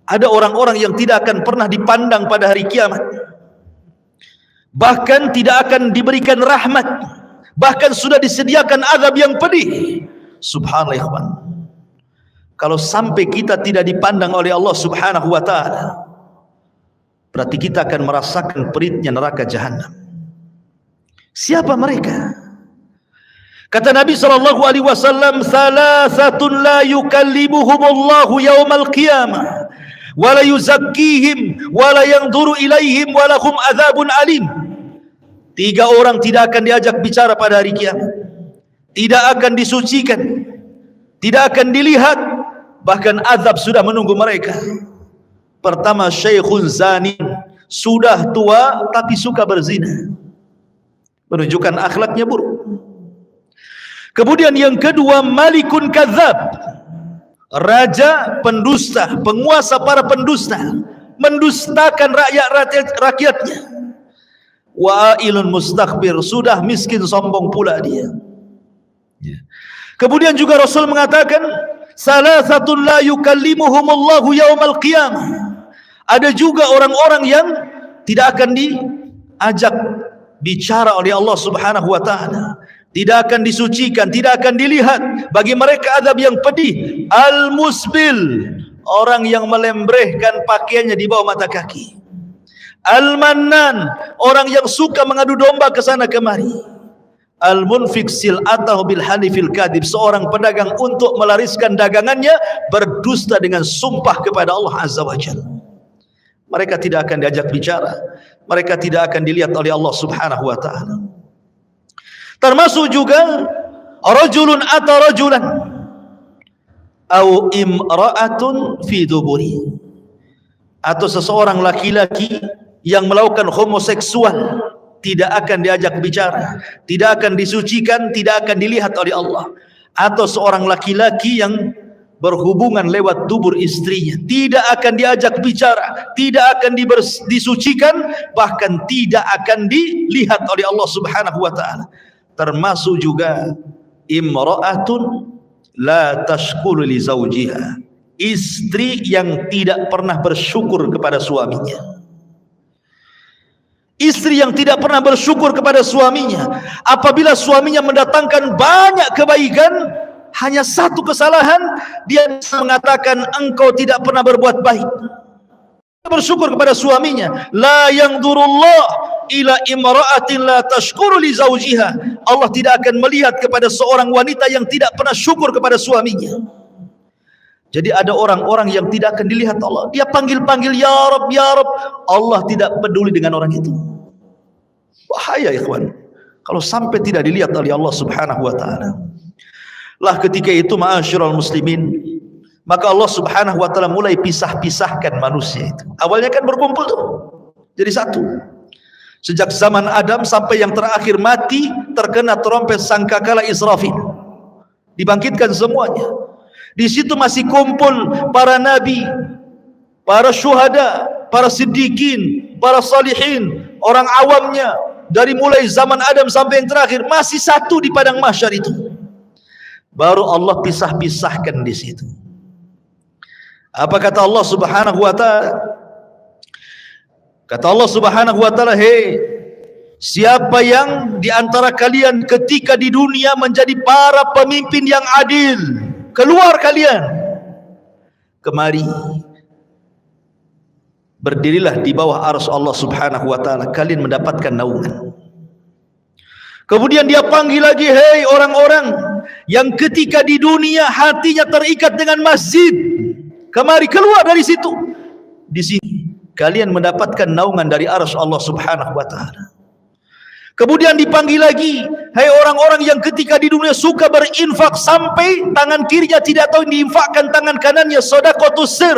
Ada orang-orang yang tidak akan pernah dipandang pada hari kiamat. Bahkan tidak akan diberikan rahmat. Bahkan sudah disediakan azab yang pedih. Subhanallah ya ikhwan. Kalau sampai kita tidak dipandang oleh Allah Subhanahu wa taala, berarti kita akan merasakan peritnya neraka jahanam. Siapa mereka? Kata Nabi SAW, salasatun la yukallimuhumullahu yawmal qiyamah wa la yuzakkihim wa la yanzuru ilaihim wa lahum adzabun alim. 3 orang tidak akan diajak bicara pada hari kiamat, tidak akan disucikan, tidak akan dilihat, bahkan azab sudah menunggu mereka. Pertama, syekhun zani, sudah tua tapi suka berzina, menunjukkan akhlaknya buruk. Kemudian yang kedua, malikun kadzab, raja pendusta, penguasa para pendusta, mendustakan rakyatnya. Wa'ilun mustakbir, sudah miskin sombong pula dia. Kemudian juga Rasul mengatakan, salasatun la yukallimuhumullahu yaumal qiyamah. Ada juga orang-orang yang tidak akan diajak bicara oleh Allah Subhanahu wa taala, tidak akan disucikan, tidak akan dilihat. Bagi mereka azab yang pedih. Al-musbil, orang yang melembrehkan pakaiannya di bawah mata kaki. Al-mannan, orang yang suka mengadu domba ke sana kemari. Al-munfik sil'atahu bil halifil kadhib, seorang pedagang untuk melariskan dagangannya berdusta dengan sumpah kepada Allah Azza wa Jalla. Mereka tidak akan diajak bicara, mereka tidak akan dilihat oleh Allah Subhanahu wa taala. Termasuk juga rajulun ata rajulan au imra'atun fi duburi, atau seseorang laki-laki yang melakukan homoseksual, tidak akan diajak bicara, tidak akan disucikan, tidak akan dilihat oleh Allah. Atau seorang laki-laki yang berhubungan lewat dubur istrinya, tidak akan diajak bicara, tidak akan disucikan, bahkan tidak akan dilihat oleh Allah Subhanahu wa taala. Termasuk juga imra'atun la tashkuru li zawjiha, istri yang tidak pernah bersyukur kepada suaminya. Istri yang tidak pernah bersyukur kepada suaminya. Apabila suaminya mendatangkan banyak kebaikan, hanya satu kesalahan, dia mengatakan engkau tidak pernah berbuat baik. Bersyukur kepada suaminya. La yanzurullah ila imra'atin la tashkuru li zawjiha. Allah tidak akan melihat kepada seorang wanita yang tidak pernah syukur kepada suaminya. Jadi ada orang-orang yang tidak akan dilihat Allah. Dia panggil-panggil ya Rabb, ya Rabb. Allah tidak peduli dengan orang itu. Bahaya ikhwan, kalau sampai tidak dilihat oleh Allah Subhanahu wa taala. Lah ketika itu ma'asyiral muslimin, maka Allah Subhanahu wa taala mulai pisah-pisahkan manusia itu. Awalnya kan berkumpul tuh jadi satu. Sejak zaman Adam sampai yang terakhir mati terkena trompet sangkakala Israfil. Dibangkitkan semuanya. Di situ masih kumpul para nabi, para syuhada, para siddiqin, para salihin, orang awamnya, dari mulai zaman Adam sampai yang terakhir masih satu di padang mahsyar itu. Baru Allah pisah-pisahkan di situ. Apa kata Allah Subhanahu wa taala? Kata Allah Subhanahu wa taala, "Hei, siapa yang di antara kalian ketika di dunia menjadi para pemimpin yang adil, keluar kalian. Kemari. Berdirilah di bawah arsy Allah Subhanahu wa taala, kalian mendapatkan naungan." Kemudian dia panggil lagi, "Hei orang-orang yang ketika di dunia hatinya terikat dengan masjid, kemari keluar dari situ. Di sini kalian mendapatkan naungan dari arsy Allah Subhanahu wa taala." Kemudian dipanggil lagi, "Hai orang-orang yang ketika di dunia suka berinfak sampai tangan kirinya tidak tahu diinfakkan tangan kanannya, sedekahus sir.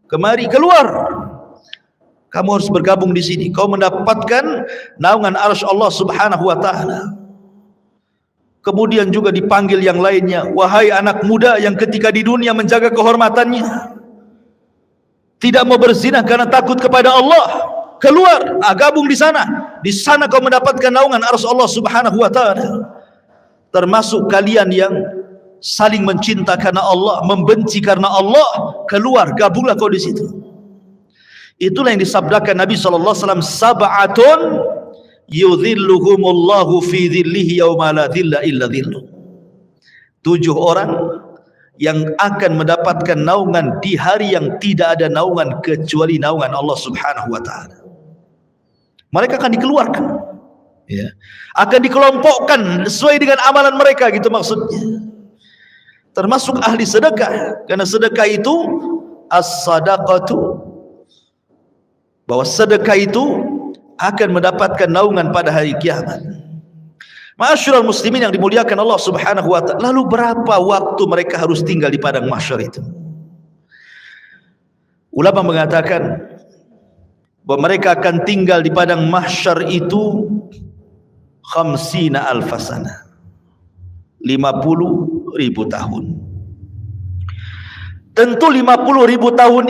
Kemari keluar. Kamu harus bergabung di sini. Kau mendapatkan naungan arsy Allah Subhanahu wa taala." Kemudian juga dipanggil yang lainnya, "Wahai anak muda yang ketika di dunia menjaga kehormatannya, tidak mau berzina karena takut kepada Allah, keluar, gabung di sana. Di sana kau mendapatkan naungan arsy Allah Subhanahu wa taala." Termasuk kalian yang saling mencinta karena Allah, membenci karena Allah, keluar, gabunglah kau di situ. Itulah yang disabdakan Nabi sallallahu alaihi wasallam, "Sab'atun yudhilluhumullahu fi dhillihi yauma la dhilla illa dhilluh." 7 orang yang akan mendapatkan naungan di hari yang tidak ada naungan kecuali naungan Allah Subhanahu wa taala. Mereka akan dikeluarkan, ya. Akan dikelompokkan sesuai dengan amalan mereka, gitu maksudnya. Termasuk ahli sedekah, karena sedekah itu as-sadaqatu, bahwa sedekah itu akan mendapatkan naungan pada hari kiamat. Ma'asyiral muslimin yang dimuliakan Allah Subhanahu wa taala, lalu berapa waktu mereka harus tinggal di padang mahsyar itu? Ulama mengatakan bahwa mereka akan tinggal di padang mahsyar itu 50 alfasana, 50.000 tahun. Tentu 50.000 tahun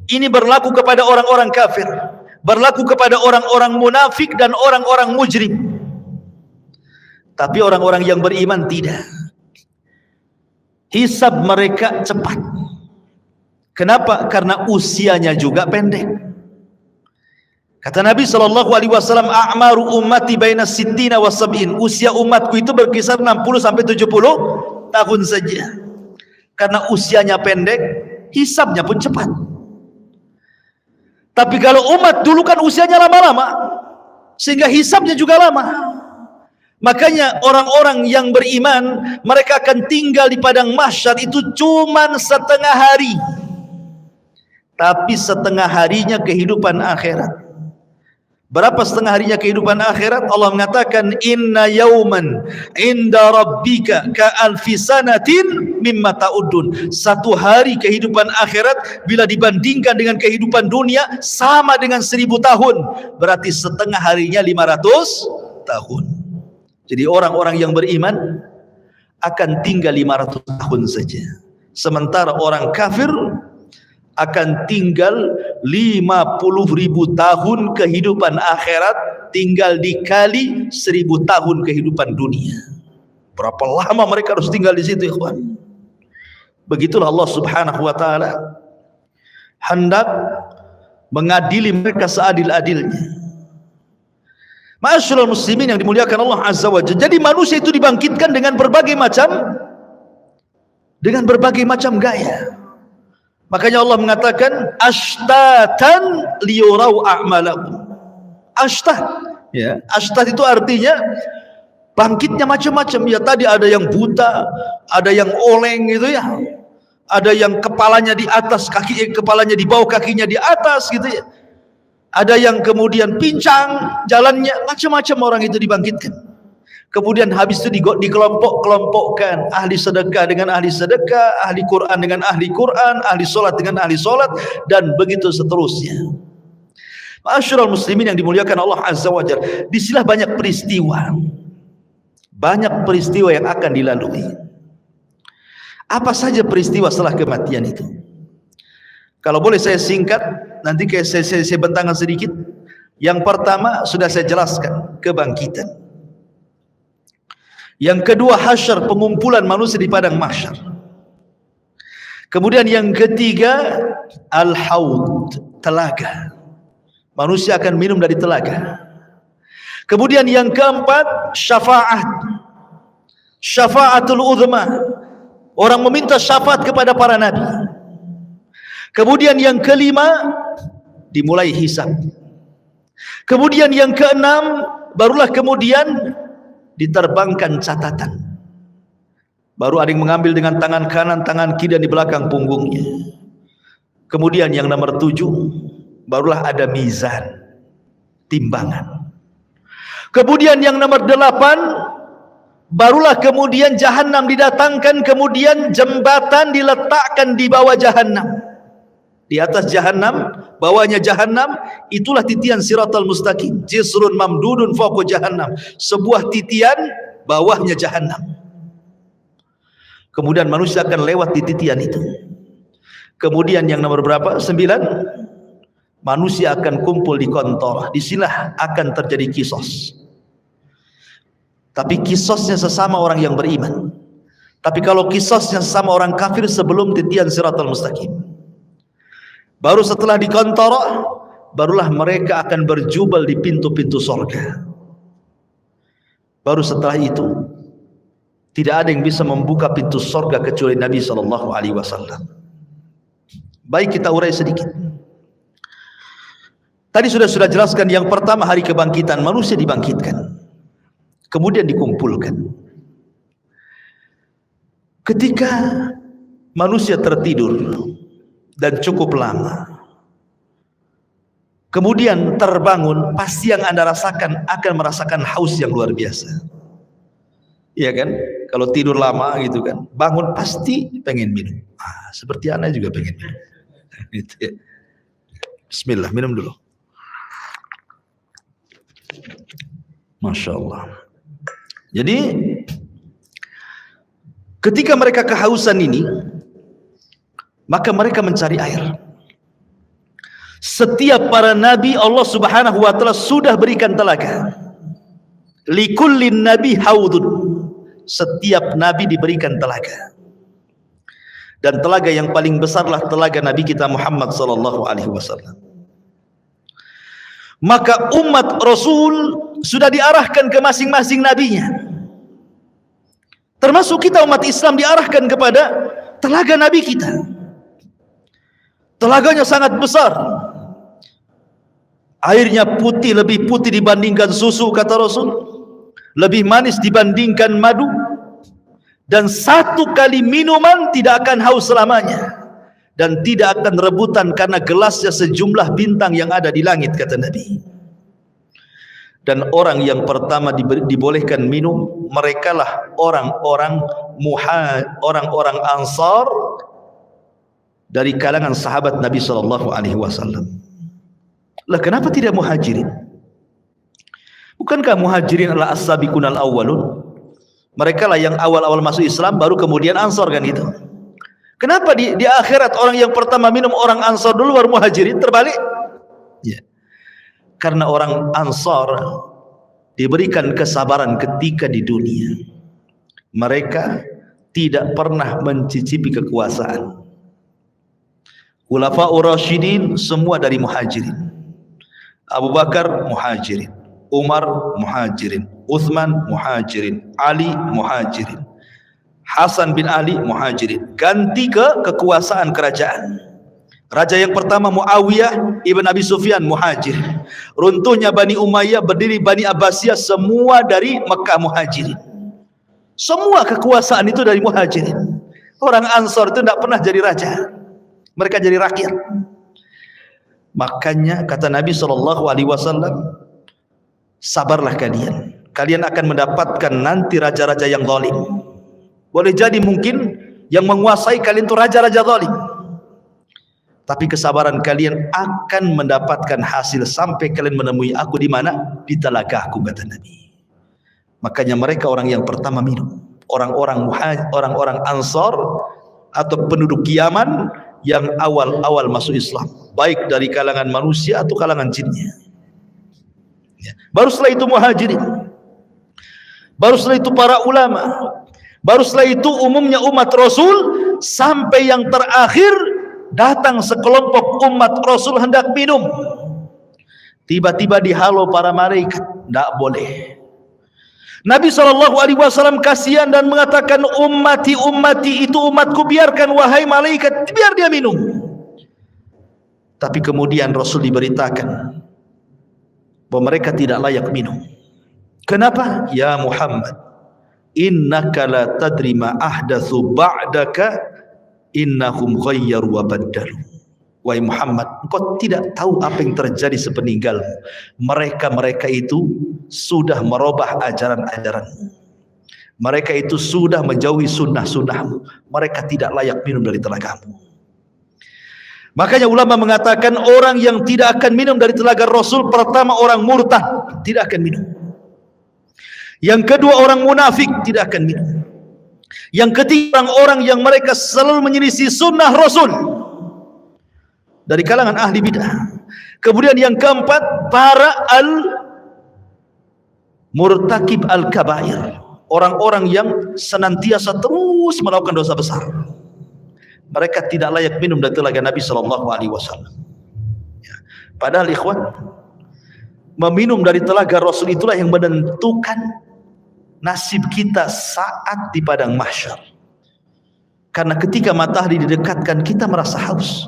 ini berlaku kepada orang-orang kafir, berlaku kepada orang-orang munafik dan orang-orang mujrim. Tapi orang-orang yang beriman tidak. Hisab mereka cepat. Kenapa? Karena usianya juga pendek. Kata Nabi SAW, "A'maru ummati baina sittina wa sab'in." Usia umatku itu berkisar 60 sampai 70 tahun saja. Karena usianya pendek, hisabnya pun cepat. Tapi kalau umat dulu kan usianya lama-lama, sehingga hisabnya juga lama. Makanya orang-orang yang beriman, mereka akan tinggal di padang mahsyar itu cuman setengah hari. Tapi setengah harinya kehidupan akhirat. Berapa setengah harinya kehidupan akhirat? Allah mengatakan, "Inna yauman inda rabbika ka'alfi sanatin mimma ta'udun." Satu hari kehidupan akhirat bila dibandingkan dengan kehidupan dunia sama dengan 1000 tahun. Berarti setengah harinya 500 tahun. Jadi orang-orang yang beriman akan tinggal 500 tahun saja. Sementara orang kafir akan tinggal 50.000 tahun kehidupan akhirat, tinggal dikali 1000 tahun kehidupan dunia. Berapa lama mereka harus tinggal di situ, ikhwan? Begitulah Allah Subhanahu wa taala hendak mengadili mereka seadil-adilnya. Ma'asyiral muslimin yang dimuliakan Allah Azza wa Jalla. Jadi manusia itu dibangkitkan dengan berbagai macam gaya. Makanya Allah mengatakan ashtatan liyurau a'malakum. Ashtat, ya. Ashtat itu artinya bangkitnya macam-macam. Ya, tadi ada yang buta, ada yang oleng gitu ya. Ada yang kepalanya di atas, kepalanya di bawah, kakinya di atas gitu ya. Ada yang kemudian pincang jalannya, macam-macam orang itu dibangkitkan. Kemudian habis itu dikelompok-kelompokkan, ahli sedekah dengan ahli sedekah, ahli Quran dengan ahli Quran, ahli solat dengan ahli solat, dan begitu seterusnya. Ma'asyiral muslimin yang dimuliakan Allah Azza wa Jalla, disinilah banyak peristiwa. Banyak peristiwa yang akan dilalui. Apa saja peristiwa setelah kematian itu? Kalau boleh saya singkat, nanti saya bentangkan sedikit. Yang pertama sudah saya jelaskan, kebangkitan. Yang kedua, hasyar, pengumpulan manusia di padang mahsyar. Kemudian yang ketiga, al-haud, telaga. Manusia akan minum dari telaga. Kemudian yang keempat, syafaat. Syafaatul uzma. Orang meminta syafaat kepada para nabi. Kemudian yang kelima, dimulai hisab. Kemudian yang keenam, barulah kemudian diterbangkan catatan. Baru ada yang mengambil dengan tangan kanan, tangan kiri dan di belakang punggungnya. Kemudian yang nomor 7, barulah ada mizan, timbangan. Kemudian yang nomor 8, barulah kemudian jahanam didatangkan, kemudian jembatan diletakkan di bawah jahanam. Di atas jahanam, bawahnya jahanam, itulah titian siratal mustaqim. Jisrun mamdudun fawqa jahannam. Sebuah titian, bawahnya jahanam. Kemudian manusia akan lewat di titian itu. Kemudian yang nomor berapa? 9. Manusia akan kumpul di kontor. Disinilah akan terjadi kisos. Tapi kisosnya sesama orang yang beriman. Tapi kalau kisosnya sesama orang kafir sebelum titian siratal mustaqim. Baru setelah di kontor, barulah mereka akan berjubel di pintu-pintu surga. Baru setelah itu, tidak ada yang bisa membuka pintu surga kecuali Nabi SAW. Baik, kita urai sedikit. Tadi sudah jelaskan yang pertama hari kebangkitan, manusia dibangkitkan. Kemudian dikumpulkan. Ketika manusia tertidur dan cukup lama, kemudian terbangun, pasti yang Anda rasakan akan merasakan haus yang luar biasa. Iya kan? Kalau tidur lama gitu kan, bangun pasti pengen minum. Seperti Anda juga pengen minum. Bismillah, minum dulu. Masya Allah. Jadi ketika mereka kehausan ini, maka mereka mencari air. Setiap para nabi Allah Subhanahu wa taala sudah berikan telaga. Likullin nabi haudun. Setiap nabi diberikan telaga. Dan telaga yang paling besarlah telaga Nabi kita Muhammad sallallahu alaihi wasallam. Maka umat Rasul sudah diarahkan ke masing-masing nabinya. Termasuk kita umat Islam diarahkan kepada telaga nabi kita. Telaganya sangat besar. Airnya putih, lebih putih dibandingkan susu kata Rasul. Lebih manis dibandingkan madu. Dan satu kali minuman tidak akan haus selamanya. Dan tidak akan rebutan karena gelasnya sejumlah bintang yang ada di langit kata Nabi. Dan orang yang pertama dibolehkan minum, merekalah orang-orang Ansar dari kalangan sahabat Nabi SAW. Lah kenapa tidak muhajirin? Bukankah muhajirin adalah as-sabiqunal awwalun? Mereka lah yang awal-awal masuk Islam, baru kemudian Ansar kan gitu. Kenapa di akhirat orang yang pertama minum orang Ansar dulu baru muhajirin, terbalik? Ya. Karena orang Ansar diberikan kesabaran ketika di dunia. Mereka tidak pernah mencicipi kekuasaan. Khulafaur Rasyidin semua dari muhajirin. Abu Bakar muhajirin, Umar muhajirin, Uthman muhajirin, Ali muhajirin, Hasan bin Ali muhajirin. Ganti ke kekuasaan kerajaan. Raja yang pertama Muawiyah ibn Abi Sufyan muhajir. Runtuhnya Bani Umayyah, berdiri Bani Abbasiyah, semua dari Mekah muhajirin. Semua kekuasaan itu dari muhajirin. Orang Ansar itu tidak pernah jadi raja. Mereka jadi rakyat. Makanya kata Nabi SAW, sabarlah kalian. Kalian akan mendapatkan nanti raja-raja yang zalim. Boleh jadi mungkin yang menguasai kalian itu raja-raja zalim. Tapi kesabaran kalian akan mendapatkan hasil sampai kalian menemui aku di mana? Di telagaku, kata Nabi. Makanya mereka orang yang pertama minum. Orang-orang Ansar atau penduduk Yaman yang awal-awal masuk Islam, baik dari kalangan manusia atau kalangan jinnya. Baru setelah itu Muhajirin. Baru setelah itu para ulama. Baru setelah itu umumnya umat Rasul, sampai yang terakhir datang sekelompok umat Rasul hendak minum. Tiba-tiba dihalau para malaikat, tidak boleh. Nabi SAW kasihan dan mengatakan, ummati itu umatku, biarkan wahai malaikat, biar dia minum. Tapi kemudian Rasul diberitakan bahwa mereka tidak layak minum. Kenapa? Ya Muhammad, innaka la tadri ma ahdatsu ba'daka innahum ghayyaru wa baddalu. Wahai Muhammad, engkau tidak tahu apa yang terjadi sepeninggalmu. Mereka itu sudah merubah ajaran-ajaranmu. Mereka itu sudah menjauhi sunnah-sunnahmu. Mereka tidak layak minum dari telagamu. Makanya ulama mengatakan orang yang tidak akan minum dari telaga Rasul, pertama orang murtad, tidak akan minum. Yang kedua orang munafik, tidak akan minum. Yang ketiga orang yang mereka selalu menyelisih sunnah Rasul dari kalangan ahli bidah. Kemudian yang keempat para murtakib al-kabair, orang-orang yang senantiasa terus melakukan dosa besar. Mereka tidak layak minum dari telaga Nabi SAW. Padahal ikhwan, meminum dari telaga Rasul itulah yang menentukan nasib kita saat di padang mahsyar. Karena ketika matahari didekatkan, kita merasa haus.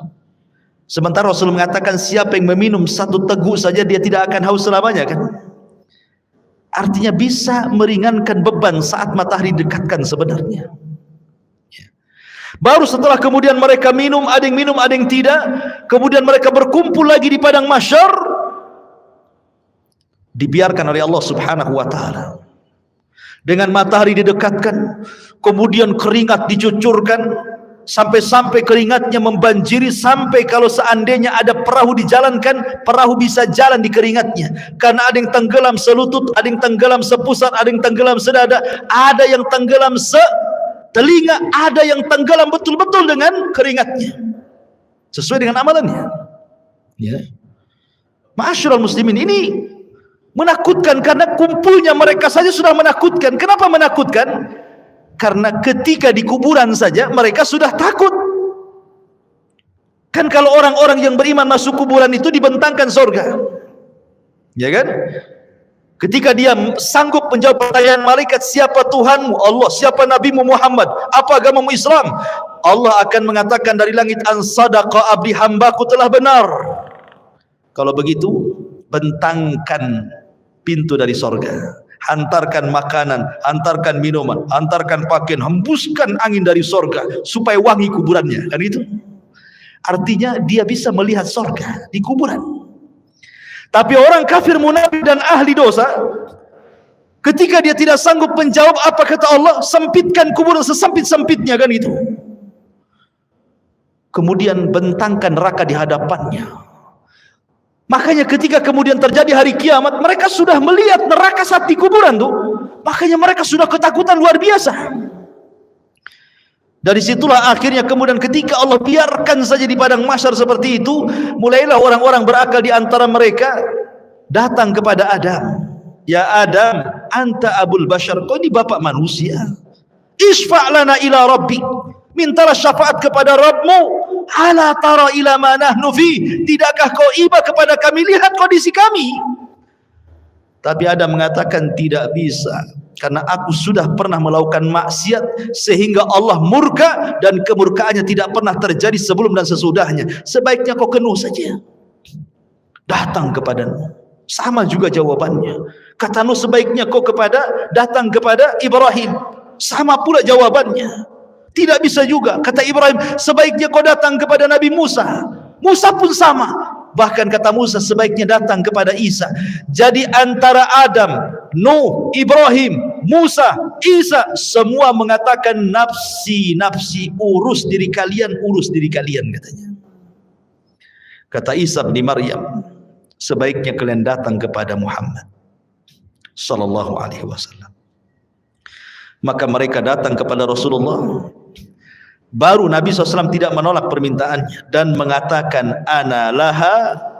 Sementara Rasul mengatakan siapa yang meminum satu teguk saja dia tidak akan haus selamanya, kan? Artinya bisa meringankan beban saat matahari didekatkan sebenarnya. Baru setelah kemudian mereka minum, ada yang tidak. Kemudian mereka berkumpul lagi di padang mahsyar, dibiarkan oleh Allah Subhanahu wa taala. Dengan matahari didekatkan, kemudian keringat dicucurkan, sampai-sampai keringatnya membanjiri, sampai kalau seandainya ada perahu dijalankan, perahu bisa jalan di keringatnya. Karena ada yang tenggelam selutut, ada yang tenggelam sepusat, ada yang tenggelam sedada, ada yang tenggelam setelinga, ada yang tenggelam betul-betul dengan keringatnya, sesuai dengan amalannya. Ya. Ma'asyiral muslimin, ini menakutkan karena kumpulnya mereka saja sudah menakutkan. Kenapa menakutkan? Karena ketika di kuburan saja mereka sudah takut. Kan kalau orang-orang yang beriman masuk kuburan itu dibentangkan surga, ya kan? Ketika dia sanggup menjawab pertanyaan malaikat, siapa Tuhanmu? Allah. Siapa Nabimu Muhammad? Apa agamamu? Islam. Allah akan mengatakan dari langit, an sadaqa abdi, hambaku telah benar. Kalau begitu, bentangkan pintu dari surga, hantarkan makanan, hantarkan minuman, hantarkan pakaian, hembuskan angin dari surga supaya wangi kuburannya, kan itu? Artinya dia bisa melihat surga di kuburan. Tapi orang kafir, munafik dan ahli dosa, ketika dia tidak sanggup menjawab apa kata Allah, sempitkan kuburan sesempit-sempitnya, kan itu. Kemudian bentangkan neraka di hadapannya. Makanya ketika kemudian terjadi hari kiamat, mereka sudah melihat neraka saat di kuburan tuh. Makanya mereka sudah ketakutan luar biasa. Dari situlah akhirnya kemudian ketika Allah biarkan saja di padang mahsyar seperti itu, mulailah orang-orang berakal di antara mereka datang kepada Adam. Ya Adam, anta abul bashar, kau ini bapak manusia. Isfa' lana ila rabbik, mintalah syafaat kepada Rabbmu. Ala tara ila ma nahnu fi, tidakkah kau iba kepada kami, lihat kondisi kami. Tapi Adam mengatakan tidak bisa, karena aku sudah pernah melakukan maksiat sehingga Allah murka, dan kemurkaannya tidak pernah terjadi sebelum dan sesudahnya. Sebaiknya kau kenuh saja, datang kepadamu. Sama juga jawabannya. Kata Nuh, sebaiknya kau datang kepada Ibrahim. Sama pula jawabannya. Tidak bisa juga. Kata Ibrahim, sebaiknya kau datang kepada Nabi Musa. Musa pun sama. Bahkan kata Musa, sebaiknya datang kepada Isa. Jadi antara Adam, Nuh, Ibrahim, Musa, Isa, semua mengatakan nafsi, nafsi, urus diri kalian, katanya. Kata Isa bin Maryam, sebaiknya kalian datang kepada Muhammad sallallahu alaihi wasallam. Maka mereka datang kepada Rasulullah. Baru Nabi SAW tidak menolak permintaannya dan mengatakan ana laha,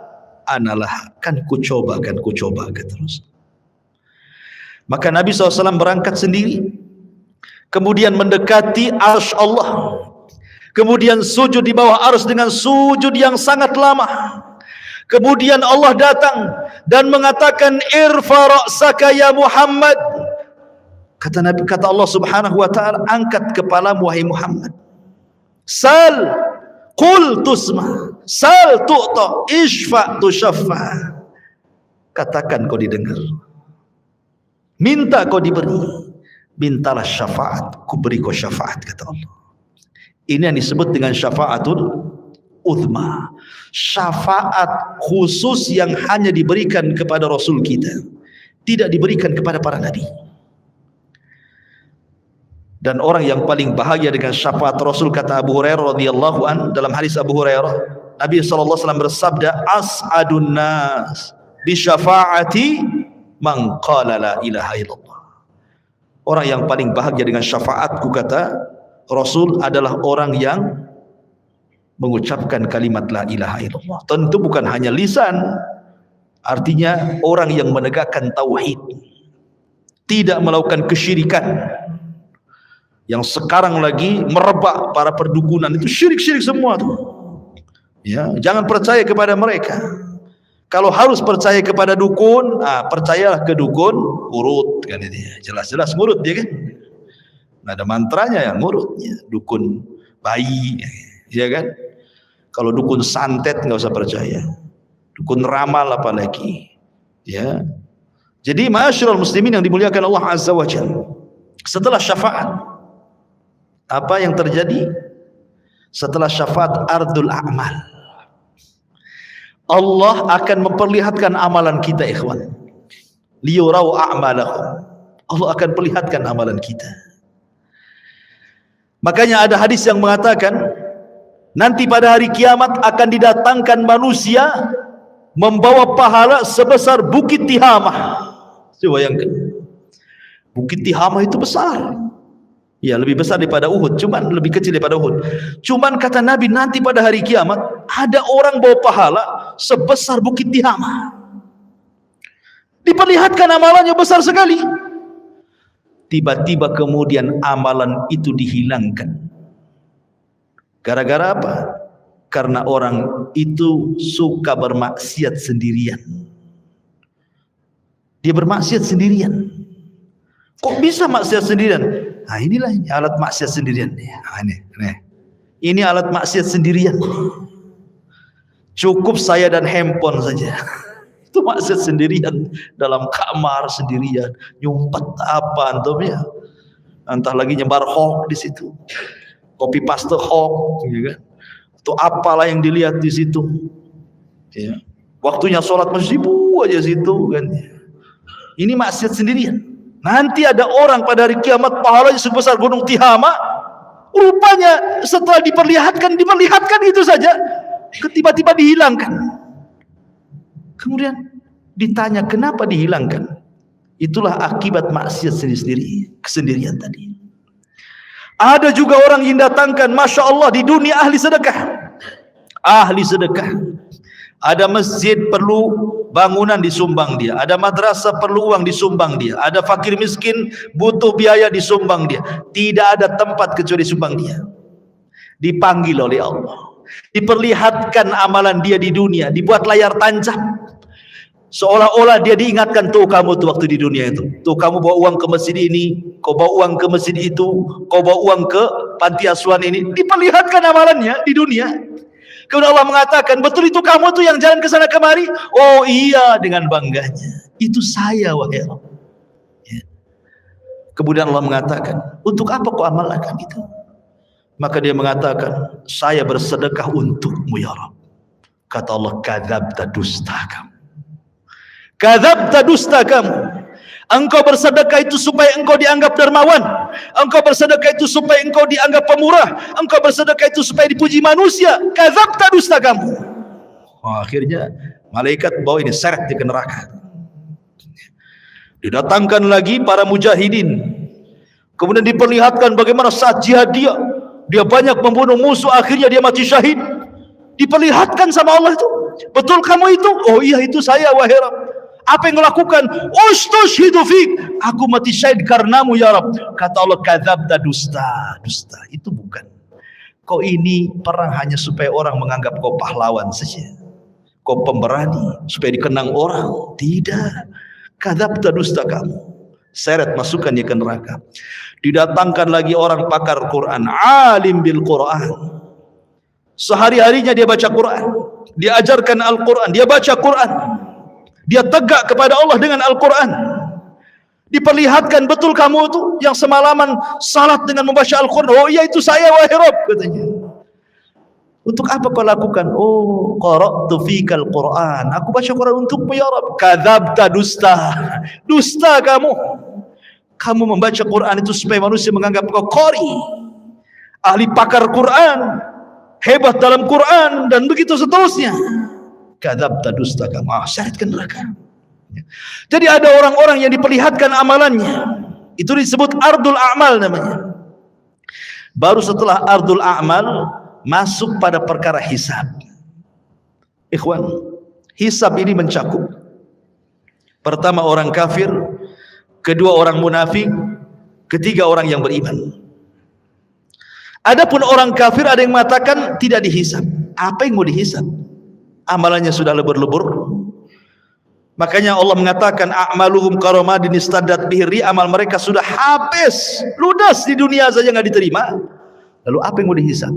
kan ku coba terus. Maka Nabi SAW berangkat sendiri, kemudian mendekati arsy Allah, kemudian sujud di bawah arsy dengan sujud yang sangat lama. Kemudian Allah datang dan mengatakan irfa ra'saka ya Muhammad. Kata Allah Subhanahu wa taala, angkat kepalamu wahai Muhammad. Sal qul tusma, sal tu'ta, ishfa tushaffa. Katakan kau didengar, minta kau diberi, mintalah syafaat, ku beri kau syafaat, kata Allah. Ini yang disebut dengan syafaatul uzma, syafaat khusus yang hanya diberikan kepada Rasul kita, tidak diberikan kepada para nabi. Dan orang yang paling bahagia dengan syafaat Rasul, kata Abu Hurairah radhiyallahu an, dalam hadis Abu Hurairah, Nabi sallallahu alaihi wasallam bersabda, as'adun nas bi syafaati man qala la ilaha illallah. Orang yang paling bahagia dengan syafaatku, kata Rasul, adalah orang yang mengucapkan kalimat la ilaha illallah. Tentu bukan hanya lisan, artinya orang yang menegakkan tauhid, tidak melakukan kesyirikan. Yang sekarang lagi merebak para perdukunan itu syirik-syirik semua tuh. Ya, jangan percaya kepada mereka. Kalau harus percaya kepada dukun, percayalah ke dukun urut, kan itu. Jelas-jelas ngurut dia kan. Nah, ada mantranya yang ngurutnya, dukun bayi, ya kan. Kalau dukun santet nggak usah percaya. Dukun ramal apalagi. Ya. Jadi ma'asyiral muslimin yang dimuliakan Allah Azza wa Jalla, setelah syafaat, apa yang terjadi? Setelah syafaat ardul a'mal, Allah akan memperlihatkan amalan kita, ikhwan. Liyurau a'malahum, Allah akan perlihatkan amalan kita. Makanya ada hadis yang mengatakan nanti pada hari kiamat akan didatangkan manusia membawa pahala sebesar Bukit Tihamah. Coba bayangkan, Bukit Tihamah itu besar. Ya, lebih besar daripada Uhud, cuman lebih kecil daripada Uhud. Cuman kata Nabi, nanti pada hari kiamat ada orang bawa pahala sebesar Bukit Tihamah. Diperlihatkan amalannya besar sekali. Tiba-tiba kemudian amalan itu dihilangkan. Gara-gara apa? Karena orang itu suka bermaksiat sendirian. Dia bermaksiat sendirian. Kok bisa maksiat sendirian? Nah, inilah alat maksiat sendirian. Ini alat maksiat sendirian. Cukup saya dan handphone saja. Itu maksiat sendirian, dalam kamar sendirian, nyumpet apa antum ya. Entah lagi nyebar hoax di situ. Copy paste hoax, ya kan? Atau apalah yang dilihat di situ. Ya. Waktunya sholat masjid aja situ kan. Ini maksiat sendirian. Nanti ada orang pada hari kiamat pahalanya sebesar gunung Tihamah. Rupanya setelah diperlihatkan itu saja, tiba-tiba dihilangkan. Kemudian ditanya kenapa dihilangkan? Itulah akibat maksiat kesendirian tadi. Ada juga orang yang datangkan, masya Allah, di dunia ahli sedekah. Ada masjid perlu bangunan disumbang dia, ada madrasah perlu uang disumbang dia, ada fakir miskin butuh biaya disumbang dia. Tidak ada tempat kecuali disumbang dia. Dipanggil oleh Allah, diperlihatkan amalan dia di dunia, dibuat layar tancap, seolah-olah dia diingatkan, tuh kamu tuh waktu di dunia itu, tuh kamu bawa uang ke masjid ini, kau bawa uang ke masjid itu, kau bawa uang ke panti asuhan ini. Diperlihatkan amalannya di dunia. Kemudian Allah mengatakan, betul itu kamu tuh yang jalan ke sana kemari? Oh iya, dengan bangganya. Itu saya, wahai Allah. Ya. Kemudian Allah mengatakan, untuk apa kau amalkan itu? Maka dia mengatakan, saya bersedekah untukmu ya Rabb. Kata Allah, kadzabta, dusta kamu. Kadzabta, dusta kamu. Engkau bersedekah itu supaya engkau dianggap dermawan. Engkau bersedekah itu supaya engkau dianggap pemurah. Engkau bersedekah itu supaya dipuji manusia. Kadzabta, dusta kamu. Akhirnya malaikat bawa ini seret dia ke neraka. Didatangkan lagi para mujahidin, kemudian diperlihatkan bagaimana saat jihad dia banyak membunuh musuh, akhirnya dia mati syahid. Diperlihatkan sama Allah itu, betul kamu itu? Oh iya, itu saya wahai Rabb. Apa yang melakukan? Ustushhidu fik, aku mati syahid karenamu ya Rabb. Kata Allah, kadzabta, dusta. Itu bukan. Kau ini perang hanya supaya orang menganggap kau pahlawan saja, kau pemberani, supaya dikenang orang. Tidak. Kadzabta, dusta kamu. Seret, masukkan dia ke neraka. Didatangkan lagi orang pakar Quran, alim bil Quran. Sehari-harinya dia baca Quran, dia ajarkan Al-Quran, dia baca Quran, dia tegak kepada Allah dengan Al-Quran. Diperlihatkan, betul kamu itu yang semalaman salat dengan membaca Al-Quran? Oh iya, itu saya wahai Rabb, katanya. Untuk apa kau lakukan? Oh, qara'tu fikal Quran, aku baca Quran untukmu ya Rabb. Kadzabta, dusta kamu. Kamu membaca Quran itu supaya manusia menganggap kau qari, ahli pakar Quran, hebat dalam Quran, dan begitu seterusnya. Kadzabta, dusta kamu. Seret ke neraka. Jadi ada orang-orang yang diperlihatkan amalannya, itu disebut ardul a'mal namanya. Baru setelah ardul a'mal masuk pada perkara hisab. Ikhwan, hisab ini mencakup pertama orang kafir, kedua orang munafik, ketiga orang yang beriman. Adapun orang kafir ada yang mengatakan tidak dihisab. Apa yang mau dihisab? Amalannya sudah lebur-lebur. Makanya Allah mengatakan a'maluhum karamadin istaddat bihri, amal mereka sudah habis, ludas di dunia saja nggak diterima. Lalu apa yang mau dihisab?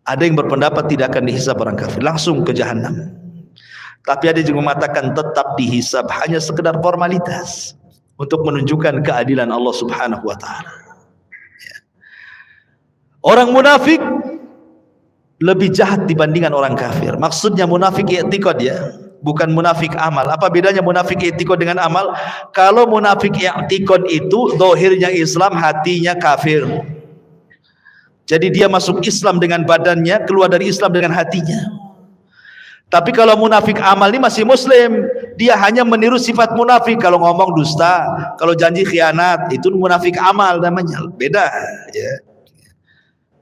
Ada yang berpendapat tidak akan dihisab orang kafir, langsung ke jahanam. Tapi ada juga mengatakan tetap dihisab, hanya sekedar formalitas untuk menunjukkan keadilan Allah Subhanahu wa taala. Orang munafik lebih jahat dibandingkan orang kafir. Maksudnya munafik i'tiqad ya, bukan munafik amal. Apa bedanya munafik i'tiqad dengan amal? Kalau munafik i'tiqad itu zahirnya Islam, hatinya kafir. Jadi dia masuk Islam dengan badannya, keluar dari Islam dengan hatinya. Tapi kalau munafik amal ini masih muslim, dia hanya meniru sifat munafik. Kalau ngomong dusta, kalau janji khianat, itu munafik amal namanya. Beda ya.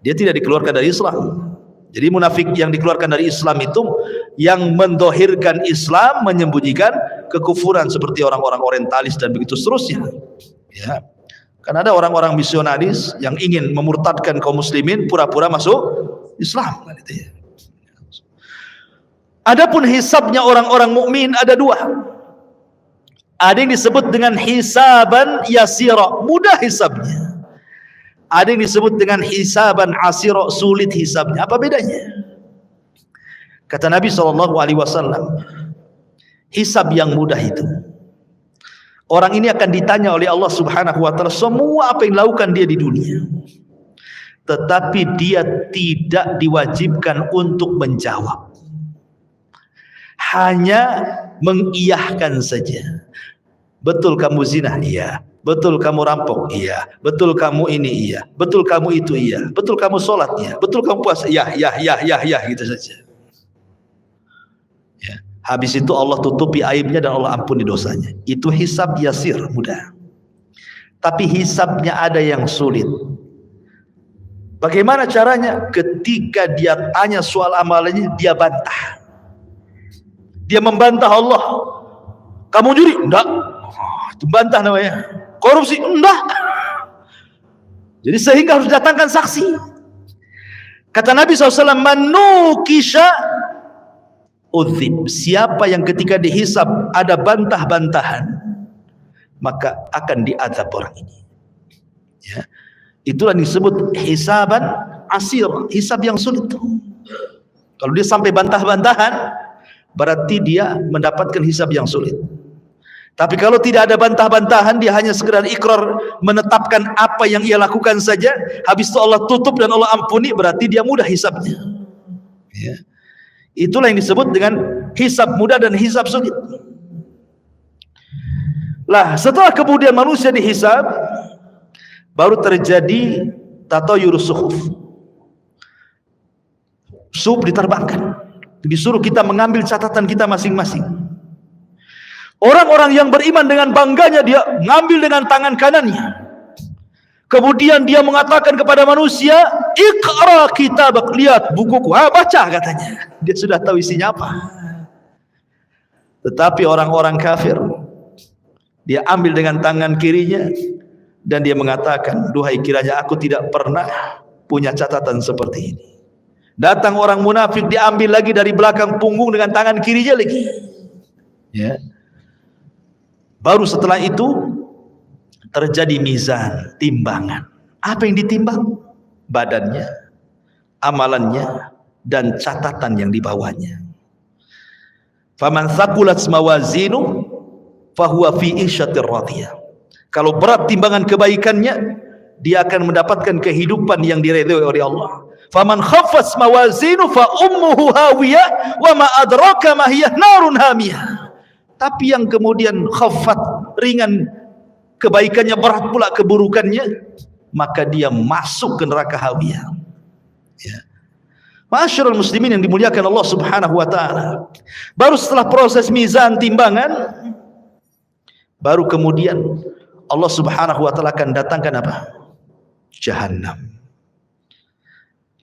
Dia tidak dikeluarkan dari Islam. Jadi munafik yang dikeluarkan dari Islam itu yang mendohirkan Islam, menyembunyikan kekufuran, seperti orang-orang orientalis dan begitu seterusnya ya. Kan ada orang-orang misionaris yang ingin memurtadkan kaum muslimin, pura-pura masuk Islam kan itu ya. Adapun hisabnya orang-orang mukmin ada dua. Ada yang disebut dengan hisaban yasira, mudah hisabnya. Ada yang disebut dengan hisaban asira, sulit hisabnya. Apa bedanya? Kata Nabi SAW, hisab yang mudah itu, orang ini akan ditanya oleh Allah Subhanahu wa taala semua apa yang dilakukan dia di dunia, tetapi dia tidak diwajibkan untuk menjawab, hanya mengiyahkan saja. Betul kamu zina? Iya. Betul kamu rampok? Iya. Betul kamu ini? Iya. Betul kamu itu? Iya. Betul kamu sholat? Iya. Betul kamu puasa? Ya, gitu saja. Ya. Habis itu Allah tutupi aibnya dan Allah ampuni dosanya. Itu hisab yasir, mudah. Tapi hisabnya ada yang sulit. Bagaimana caranya? Ketika dia tanya soal amalannya, dia bantah. Dia membantah Allah. Kamu juri? Enggak. Itu bantah namanya. Korupsi? Enggak. Jadi sehingga harus datangkan saksi. Kata Nabi SAW, manukisha udzib. Siapa yang ketika dihisab ada bantah-bantahan, maka akan diazab orang ini ya. Itulah yang disebut hisaban asir, hisab yang sulit. Kalau dia sampai bantah-bantahan, berarti dia mendapatkan hisab yang sulit. Tapi kalau tidak ada bantah-bantahan, dia hanya sekedar ikrar, menetapkan apa yang ia lakukan saja, habis itu Allah tutup dan Allah ampuni, berarti dia mudah hisabnya ya. Itulah yang disebut dengan hisab mudah dan hisab sulit. Lah setelah kemudian manusia dihisab, baru terjadi tatayur suhuf. Suhuf diterbangkan. Disuruh kita mengambil catatan kita masing-masing. Orang-orang yang beriman dengan bangganya dia ngambil dengan tangan kanannya. Kemudian dia mengatakan kepada manusia, "Iqra kitabak," lihat bukuku, baca katanya. Dia sudah tahu isinya apa. Tetapi orang-orang kafir, dia ambil dengan tangan kirinya dan dia mengatakan, "Duhai kiranya aku tidak pernah punya catatan seperti ini." Datang orang munafik, diambil lagi dari belakang punggung dengan tangan kirinya lagi. Ya. Baru setelah itu terjadi mizan, timbangan. Apa yang ditimbang? Badannya, amalannya, dan catatan yang dibawanya. Faman thaqulat mawazinu fahuwa fi isyatir radiyah. Kalau berat timbangan kebaikannya, dia akan mendapatkan kehidupan yang diridhoi oleh Allah. Faman khaffat mawazinu fa ummuhu hawiyah wa ma adraka ma hiya narun hamiyah. Tapi yang kemudian khaffat, ringan kebaikannya, berat pula keburukannya, maka dia masuk ke neraka hawiyah. Ya. Ma'asyiral muslimin yang dimuliakan Allah Subhanahu wa taala. Baru setelah proses mizan timbangan, baru kemudian Allah Subhanahu wa taala akan datangkan apa? Jahannam.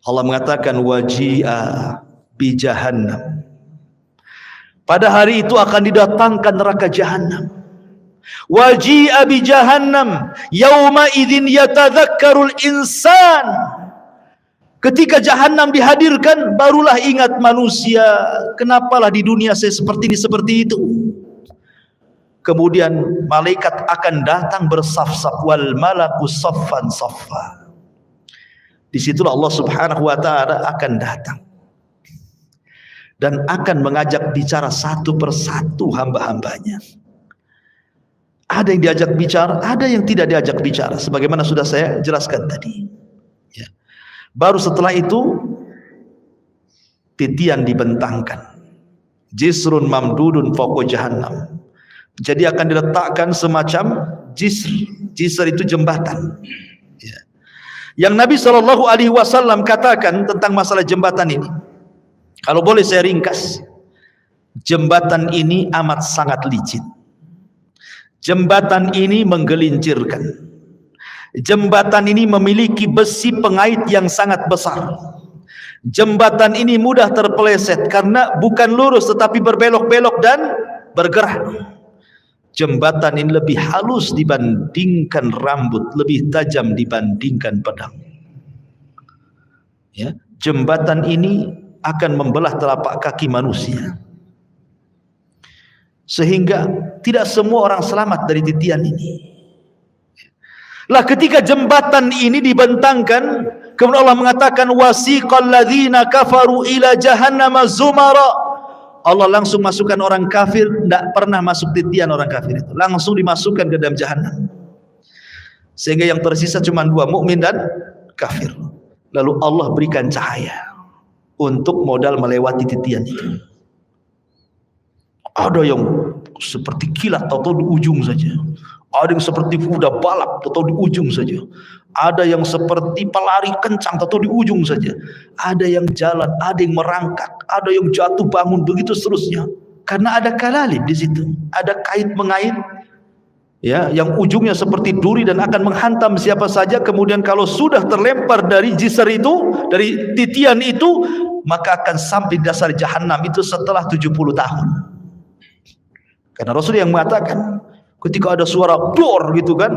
Allah mengatakan waji'a bi jahannam. Pada hari itu akan didatangkan neraka Jahannam. Waji'a bi jahannam yauma idzin yatadzakkarul insan. Ketika Jahannam dihadirkan, barulah ingat manusia, kenapalah di dunia saya seperti ini seperti itu. Kemudian malaikat akan datang bersaf-saf, wal malaku saffan saffa. Disitulah Allah Subhanahu wa taala akan datang dan akan mengajak bicara satu persatu hamba-hambanya. Ada yang diajak bicara, ada yang tidak diajak bicara, sebagaimana sudah saya jelaskan tadi. Ya. Baru setelah itu titian dibentangkan, jisrun mamdudun fawqa jahannam. Jadi akan diletakkan semacam jisr. Jisr itu jembatan. Ya. Yang Nabi SAW katakan tentang masalah jembatan ini, kalau boleh saya ringkas, jembatan ini amat sangat licin. Jembatan ini menggelincirkan. Jembatan ini memiliki besi pengait yang sangat besar. Jembatan ini mudah terpeleset karena bukan lurus tetapi berbelok-belok dan bergerak. Jembatan ini lebih halus dibandingkan rambut, lebih tajam dibandingkan pedang. Ya, jembatan ini akan membelah telapak kaki manusia, sehingga tidak semua orang selamat dari titian ini. Lah ketika jembatan ini dibentangkan, kemudian Allah mengatakan wasiqal ladzina kafaru ila jahannama zumara. Allah langsung masukkan orang kafir, tidak pernah masuk titian orang kafir itu, langsung dimasukkan ke dalam jahannam. Sehingga yang tersisa cuma dua, mukmin dan kafir. Lalu Allah berikan cahaya untuk modal melewati titian itu. Ada yang seperti kilat atau di ujung saja. Ada yang seperti kuda balap atau di ujung saja. Ada yang seperti pelari kencang atau di ujung saja. Ada yang jalan, ada yang merangkak, ada yang jatuh bangun, begitu seterusnya. Karena ada kalalib di situ, ada kait mengait, ya, yang ujungnya seperti duri dan akan menghantam siapa saja. Kemudian kalau sudah terlempar dari jisr itu, dari titian itu, maka akan sampai di dasar jahannam itu setelah 70 tahun. Karena Rasul yang mengatakan, ketika ada suara dor gitu kan,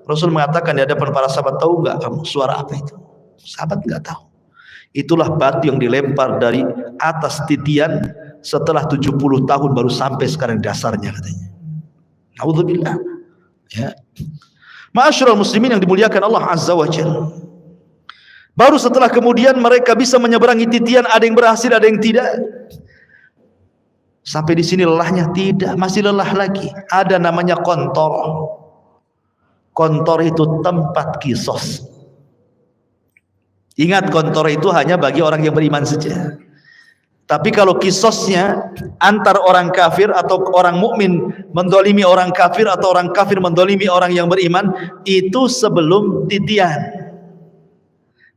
Rasul mengatakan di hadapan para sahabat, tahu nggak kamu suara apa itu? Sahabat nggak tahu. Itulah batu yang dilempar dari atas titian setelah 70 tahun baru sampai sekarang dasarnya katanya. Nauzubillah. Ya. Ma'asyiral muslimin yang dimuliakan Allah Azza wa Jalla. Baru setelah kemudian mereka bisa menyeberangi titian, ada yang berhasil, ada yang tidak. Sampai di sini lelahnya? Tidak, masih lelah lagi. Ada namanya kontor. Kontor itu tempat kisos. Ingat, kontor itu hanya bagi orang yang beriman saja. Tapi kalau kisosnya antar orang kafir atau orang mukmin mendolimi orang kafir atau orang kafir mendolimi orang yang beriman, itu sebelum titian.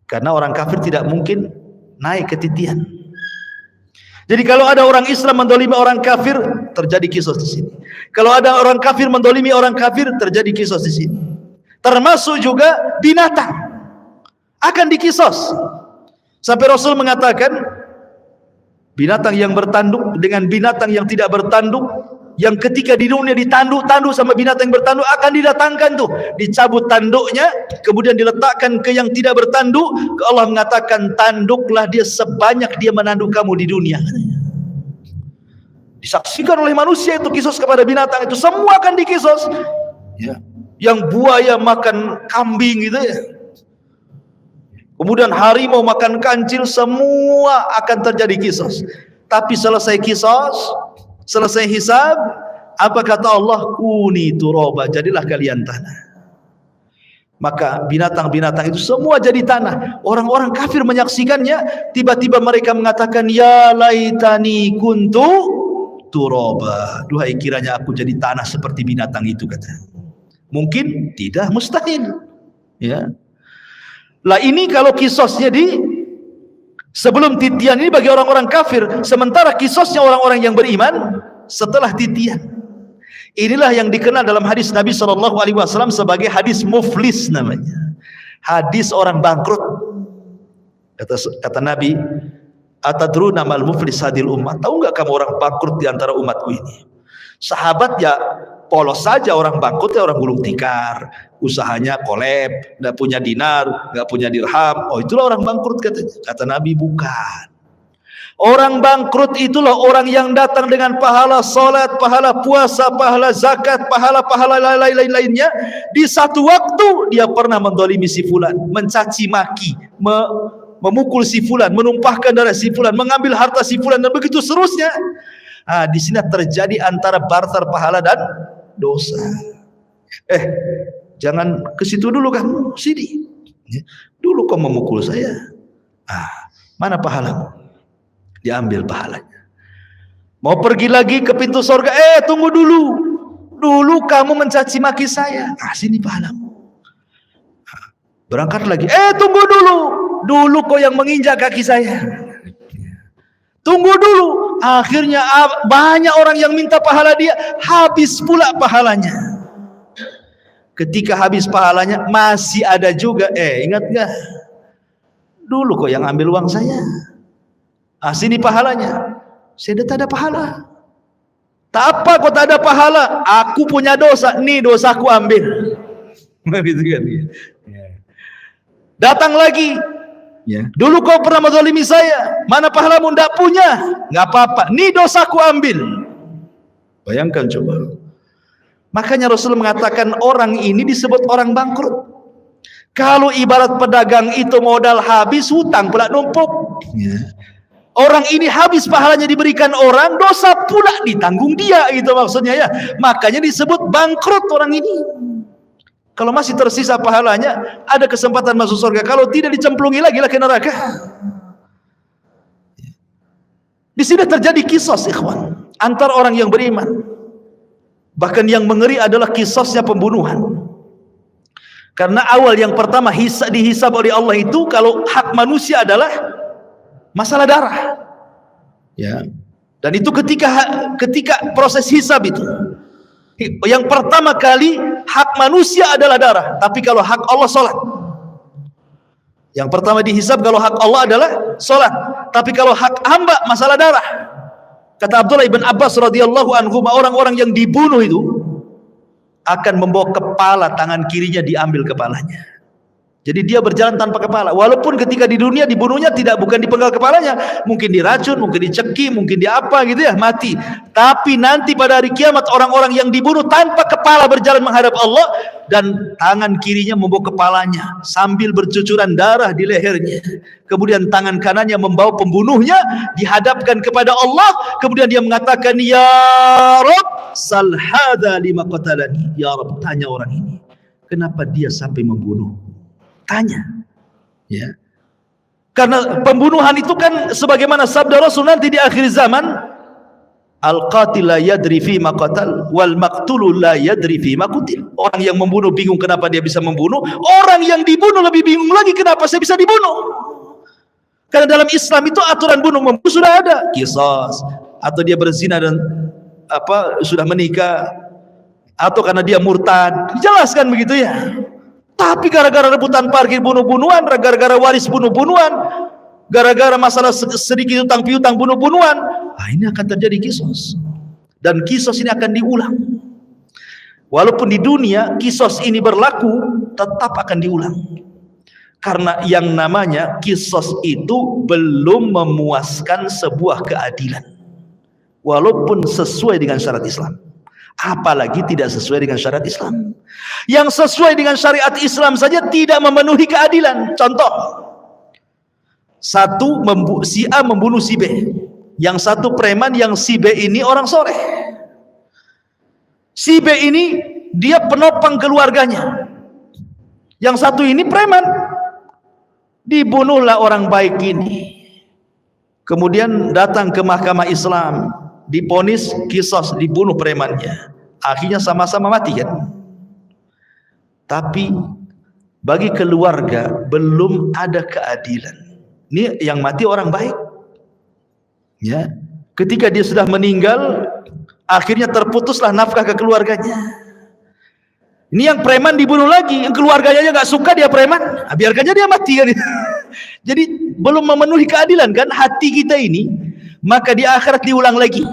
Karena orang kafir tidak mungkin naik ke titian. Jadi kalau ada orang Islam mendolimi orang kafir, terjadi kisos di sini. Kalau ada orang kafir mendolimi orang kafir, terjadi kisos di sini. Termasuk juga binatang akan dikisos. Sampai Rasul mengatakan, binatang yang bertanduk dengan binatang yang tidak bertanduk, yang ketika di dunia ditanduk-tanduk sama binatang yang bertanduk, akan didatangkan tuh, dicabut tanduknya, kemudian diletakkan ke yang tidak bertanduk. Allah mengatakan, tanduklah dia sebanyak dia menanduk kamu di dunia. Disaksikan oleh manusia itu kisos kepada binatang itu, semua akan dikisos. Ya. Yang buaya makan kambing gitu ya, kemudian harimau makan kancil, semua akan terjadi kisos. Tapi selesai kisos, selesai hisab, apa kata Allah? Kuni turaba, jadilah kalian tanah. Maka binatang-binatang itu semua jadi tanah. Orang-orang kafir menyaksikannya, tiba-tiba mereka mengatakan, ya laitani kuntu turaba, duhai kiranya aku jadi tanah seperti binatang itu, kata. Mungkin tidak, mustahil. Ya. Lah ini kalau kisosnya sebelum titian ini bagi orang-orang kafir, sementara kisosnya orang-orang yang beriman setelah titian. Inilah yang dikenal dalam hadis Nabi SAW sebagai hadis muflis namanya. Hadis orang bangkrut. Kata Nabi, atadruna mal muflis hadil ummah, tahu enggak kamu orang bangkrut di antara umatku ini? Sahabat ya polos saja, orang bangkrut ya orang gulung tikar, usahanya kolab, nggak punya dinar, nggak punya dirham. Oh, itulah orang bangkrut, katanya. Kata Nabi, bukan. Orang bangkrut itulah orang yang datang dengan pahala salat, pahala puasa, pahala zakat, pahala-pahala lain-lainnya. Di satu waktu dia pernah mendolimi si fulan, mencaci maki, memukul si fulan, menumpahkan darah si fulan, mengambil harta si fulan, dan begitu seterusnya. Di sini terjadi antara barter pahala dan dosa. Jangan ke situ dulu kamu, sini. Dulu kau memukul saya. Mana pahalamu? Diambil pahalanya. Mau pergi lagi ke pintu surga, tunggu dulu. Dulu kamu mencaci maki saya. Sini pahalamu. Berangkat lagi, tunggu dulu. Dulu kau yang menginjak kaki saya. Tunggu dulu. Akhirnya banyak orang yang minta pahala dia, habis pula pahalanya. Ketika habis pahalanya, masih ada juga, ingat gak? Dulu kok yang ambil uang saya. Sini pahalanya. Saya tak ada pahala. Tak apa kok tak ada pahala, aku punya dosa, nih dosaku ambil. Gitu kan? Datang lagi. Ya. Dulu kau pernah menzalimi saya, mana pahalamu? Ndak punya, nggak apa-apa, nih dosaku ambil. Bayangkan coba. Makanya Rasul mengatakan orang ini disebut orang bangkrut. Kalau ibarat pedagang itu modal habis, hutang pula numpuk. Ya. Orang ini habis pahalanya diberikan orang, dosa pula ditanggung dia, gitu maksudnya ya. Makanya disebut bangkrut orang ini. Kalau masih tersisa pahalanya, ada kesempatan masuk surga. Kalau tidak, dicemplungi lagi ke neraka. Di sini terjadi kisos, ikhwan, antar orang yang beriman. Bahkan yang mengeri adalah kisosnya pembunuhan. Karena awal yang pertama dihisab oleh Allah itu, kalau hak manusia adalah masalah darah. Ya. Dan itu ketika proses hisab itu, yang pertama kali hak manusia adalah darah. Tapi kalau hak Allah, salat. Yang pertama dihisab kalau hak Allah adalah salat. Tapi kalau hak hamba, masalah darah. Kata Abdullah ibn Abbas radhiyallahu anhu, orang-orang yang dibunuh itu akan membawa kepala, tangan kirinya diambil kepalanya. Jadi dia berjalan tanpa kepala. Walaupun ketika di dunia dibunuhnya bukan dipenggal kepalanya, mungkin diracun, mungkin diceki, mungkin diapa gitu ya, mati. Tapi nanti pada hari kiamat orang-orang yang dibunuh tanpa kepala berjalan menghadap Allah, dan tangan kirinya membawa kepalanya sambil bercucuran darah di lehernya. Kemudian tangan kanannya membawa pembunuhnya dihadapkan kepada Allah. Kemudian dia mengatakan, ya Rabb, sal hadza lima qatalani. Ya Rabb, tanya orang ini, kenapa dia sampai membunuh? Tanya, ya. Karena pembunuhan itu kan sebagaimana sabda Rasul nanti di akhir zaman, al-qatil la yadri fi ma qatal wal maqtul la yadri fi ma qutil. Orang yang membunuh bingung kenapa dia bisa membunuh, orang yang dibunuh lebih bingung lagi kenapa saya bisa dibunuh. Karena dalam Islam itu aturan bunuh membunuh sudah ada, qisas. Atau dia berzina dan sudah menikah, atau karena dia murtad, dijelaskan begitu ya. Tapi gara-gara rebutan parkir bunuh-bunuhan, gara-gara waris bunuh-bunuhan, gara-gara masalah sedikit utang piutang bunuh-bunuhan, ini akan terjadi qisas. Dan qisas ini akan diulang. Walaupun di dunia qisas ini berlaku, tetap akan diulang. Karena yang namanya qisas itu belum memuaskan sebuah keadilan, walaupun sesuai dengan syariat Islam. Apalagi tidak sesuai dengan syariat Islam. Yang sesuai dengan syariat Islam saja tidak memenuhi keadilan. Contoh, si A membunuh si B, yang satu preman, yang si B ini orang soleh. Si B ini dia penopang keluarganya, yang satu ini preman. Dibunuhlah orang baik ini, kemudian datang ke mahkamah Islam, diponis qisas, dibunuh premannya, akhirnya sama-sama mati kan. Tapi bagi keluarga belum ada keadilan. Ini yang mati orang baik ya, ketika dia sudah meninggal akhirnya terputuslah nafkah ke keluarganya. Ini yang preman dibunuh lagi, yang keluarganya aja nggak suka dia preman, biarkan aja dia mati kan. Jadi belum memenuhi keadilan kan hati kita ini. Maka di akhirat diulang lagi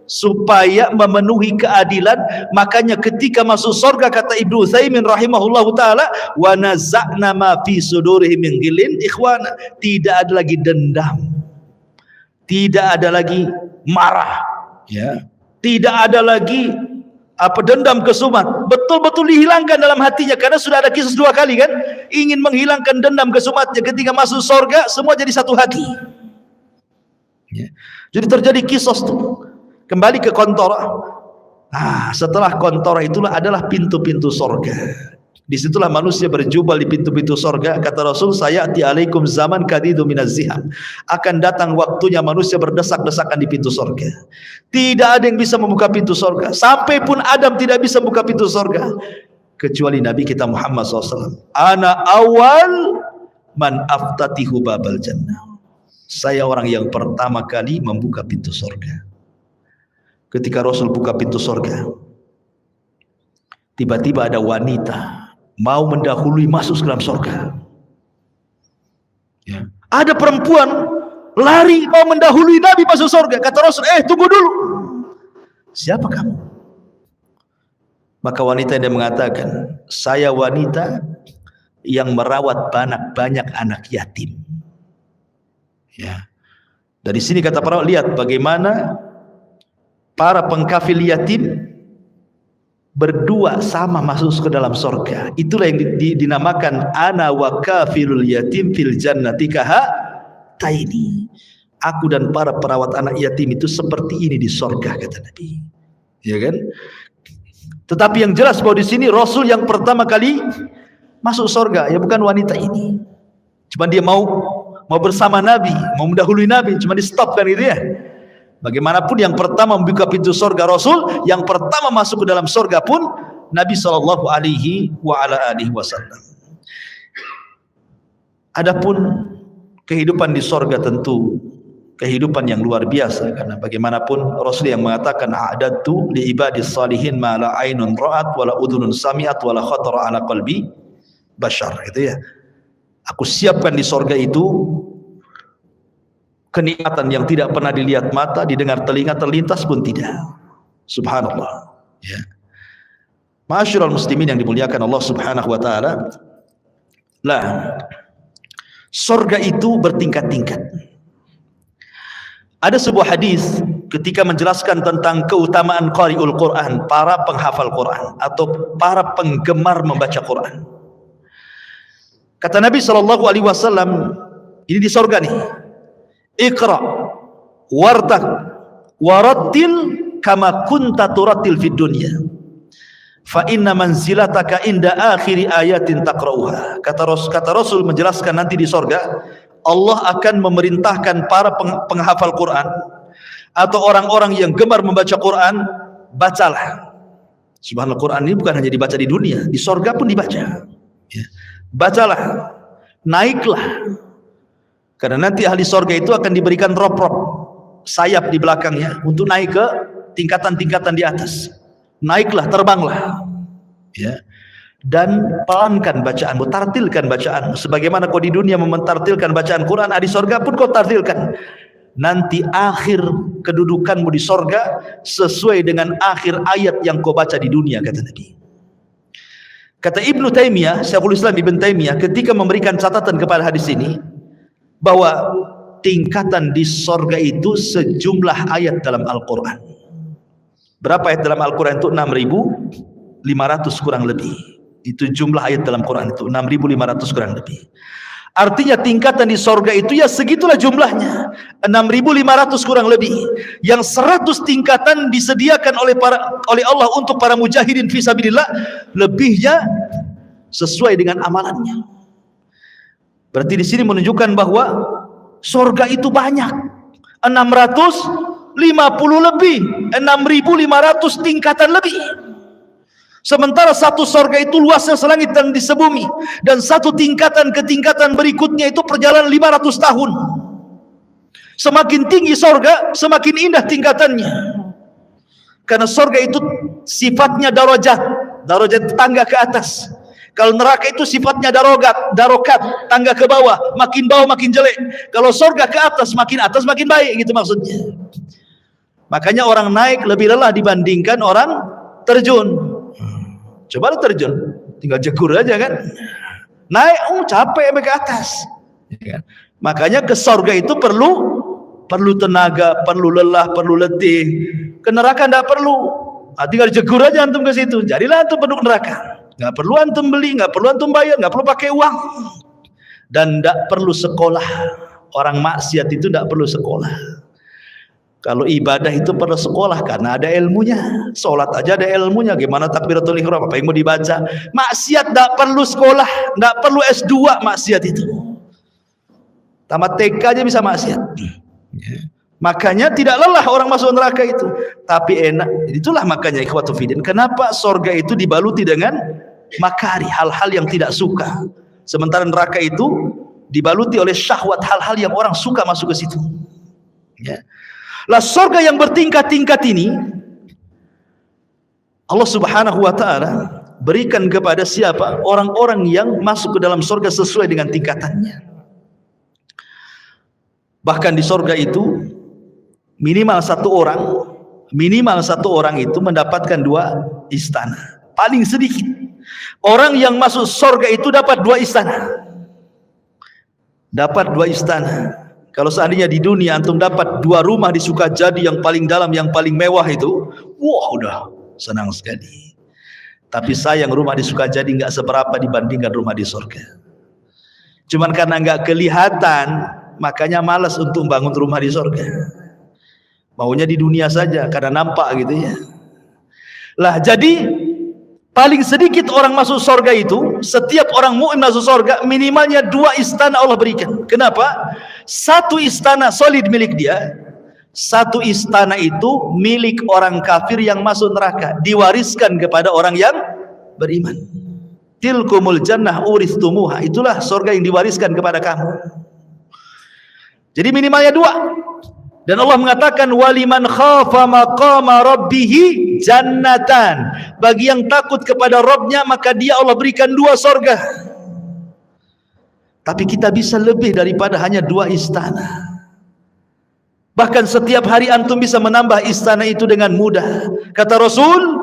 supaya memenuhi keadilan. Makanya ketika masuk surga, kata Ibnu Utsaimin rahimahullahu taala, wa naza'na ma fi sudurihim min ghillin ikhwana, tidak ada lagi dendam, tidak ada lagi marah ya, tidak ada lagi dendam kesumat, betul-betul dihilangkan dalam hatinya. Karena sudah ada kisah 2 kali kan, ingin menghilangkan dendam kesumatnya. Ketika masuk surga semua jadi satu hati ya. Jadi terjadi kisah tuh. Kembali ke kontora. Setelah kontora itulah adalah pintu-pintu surga. Disitulah manusia berjubel di pintu-pintu surga. Kata Rasul, sayati alaikum zaman kadidu minaz ziham, akan datang waktunya manusia berdesak-desakan di pintu surga. Tidak ada yang bisa membuka pintu surga. Sampai pun Adam tidak bisa membuka pintu surga kecuali Nabi kita Muhammad SAW. Ana awal man aftatihu babal jannah, saya orang yang pertama kali membuka pintu surga. Ketika Rasul buka pintu surga, tiba-tiba ada wanita mau mendahului masuk ke dalam surga ya. Ada perempuan lari mau mendahului Nabi masuk surga. Kata Rasul, tunggu dulu, siapa kamu? Maka wanita yang mengatakan, saya wanita yang merawat banyak anak yatim ya. Dari sini kata para, lihat bagaimana para pengkafil yatim berdua sama masuk ke dalam surga. Itulah yang dinamakan ana wa kafilul yatim fil jannati kahataini. Aku dan para perawat anak yatim itu seperti ini di surga, kata Nabi. Ya kan? Tetapi yang jelas bahwa di sini Rasul yang pertama kali masuk surga ya bukan wanita ini. Cuma dia mau bersama Nabi, mau mendahului Nabi, cuma di stop kan gitu ya. Bagaimanapun yang pertama membuka pintu surga Rasul, yang pertama masuk ke dalam surga pun Nabi sallallahu alaihi wasallam. Adapun kehidupan di surga tentu kehidupan yang luar biasa, karena bagaimanapun Rasul yang mengatakan a'dadtu li ibadis salihin ma la ainun ra'at wa la udhunun sami'at wa la khatara ala qalbi bashar, gitu ya. Aku siapkan di surga itu kenikmatan yang tidak pernah dilihat mata, didengar telinga, terlintas pun tidak. Subhanallah ya. Ma'asyiral muslimin yang dimuliakan Allah Subhanahu wa taala. Lah, surga itu bertingkat-tingkat. Ada sebuah hadis ketika menjelaskan tentang keutamaan qari'ul Quran, para penghafal Quran atau para penggemar membaca Quran. Kata Nabi sallallahu alaihi wasallam, ini di surga nih. Iqra wartaq warattil kama kunta turattil fid dunya fa inna manzilataka inda akhiri ayatin taqra'uha. Kata Rasul menjelaskan nanti di surga Allah akan memerintahkan para penghafal Quran atau orang-orang yang gemar membaca Quran, bacalah. Subhanallah, Quran ini bukan hanya dibaca di dunia, di surga pun dibaca ya. Bacalah, naiklah. Karena nanti ahli sorga itu akan diberikan rop-rop sayap di belakangnya untuk naik ke tingkatan-tingkatan di atas. Naiklah, terbanglah, ya. Dan pelankan bacaanmu, tartilkan bacaanmu. Sebagaimana kau di dunia mentartilkan bacaan Quran, di sorga pun kau tartilkan. Nanti akhir kedudukanmu di sorga sesuai dengan akhir ayat yang kau baca di dunia, kata Nabi. Kata Ibnu Taimiyah, Syekhul Islam Ibn Taimiyah, ketika memberikan catatan kepada hadis ini, bahwa tingkatan di sorga itu sejumlah ayat dalam Al-Quran. Berapa ayat dalam Al-Quran itu? 6.500 kurang lebih. Itu jumlah ayat dalam Quran itu 6.500 kurang lebih. Artinya tingkatan di sorga itu ya segitulah jumlahnya, 6.500 kurang lebih. Yang 100 tingkatan disediakan oleh Allah untuk para mujahidin fisabilillah, lebihnya sesuai dengan amalannya. Berarti di sini menunjukkan bahwa sorga itu banyak, 650 lebih, 6.500 tingkatan lebih. Sementara satu sorga itu luasnya selangit dan di sebumi, dan satu tingkatan ke tingkatan berikutnya itu perjalanan 500 tahun. Semakin tinggi sorga, semakin indah tingkatannya. Karena sorga itu sifatnya darajat tangga ke atas. Kalau neraka itu sifatnya darokat, tangga ke bawah makin jelek. Kalau sorga ke atas makin baik, gitu maksudnya. Makanya orang naik lebih lelah dibandingkan orang terjun. Coba lu terjun, tinggal jegur aja kan. Naik, capek sampai ke atas. Makanya ke sorga itu perlu tenaga, perlu lelah, perlu letih. Ke neraka enggak perlu. Tinggal jegur aja antum ke situ. Jadilah antum penduduk neraka. Enggak perlu antum beli, enggak perlu antum bayar, enggak perlu pakai uang. Dan enggak perlu sekolah. Orang maksiat itu enggak perlu sekolah. Kalau ibadah itu perlu sekolah karena ada ilmunya. Sholat aja ada ilmunya. Gimana takbiratul ihram, apa yang mau dibaca? Maksiat tidak perlu sekolah, tidak perlu S2 maksiat itu. Tamat TK aja bisa maksiat. Makanya tidak lelah orang masuk neraka itu, tapi enak. Itulah makanya ikhwatu fiddin, kenapa sorga itu dibaluti dengan makari, hal-hal yang tidak suka. Sementara neraka itu dibaluti oleh syahwat, hal-hal yang orang suka masuk ke situ. Ya. Lah sorga yang bertingkat-tingkat ini Allah Subhanahu wa ta'ala berikan kepada siapa? Orang-orang yang masuk ke dalam sorga sesuai dengan tingkatannya. Bahkan di sorga itu minimal satu orang itu mendapatkan 2 istana. Paling sedikit orang yang masuk sorga itu dapat 2 istana. Dapat 2 istana. Kalau seandainya di dunia antum dapat 2 rumah di Sukajadi yang paling dalam, yang paling mewah itu, wah udah senang sekali. Tapi sayang rumah di Sukajadi nggak seberapa dibandingkan rumah di surga. Cuman karena nggak kelihatan, makanya malas untuk bangun rumah di surga. Maunya di dunia saja karena nampak gitu ya. Lah jadi paling sedikit orang masuk surga itu, setiap orang mukmin masuk surga minimalnya 2 istana Allah berikan. Kenapa? 1 istana solid milik dia, 1 istana itu milik orang kafir yang masuk neraka, diwariskan kepada orang yang beriman. Tilkumul jannah uristumuha, itulah surga yang diwariskan kepada kamu. Jadi minimalnya 2. Dan Allah mengatakan waliman khafa maqama rabbihi jannatan. Bagi yang takut kepada Rabbnya maka dia Allah berikan 2 sorga. Tapi kita bisa lebih daripada hanya 2 istana. Bahkan setiap hari antum bisa menambah istana itu dengan mudah. Kata Rasul,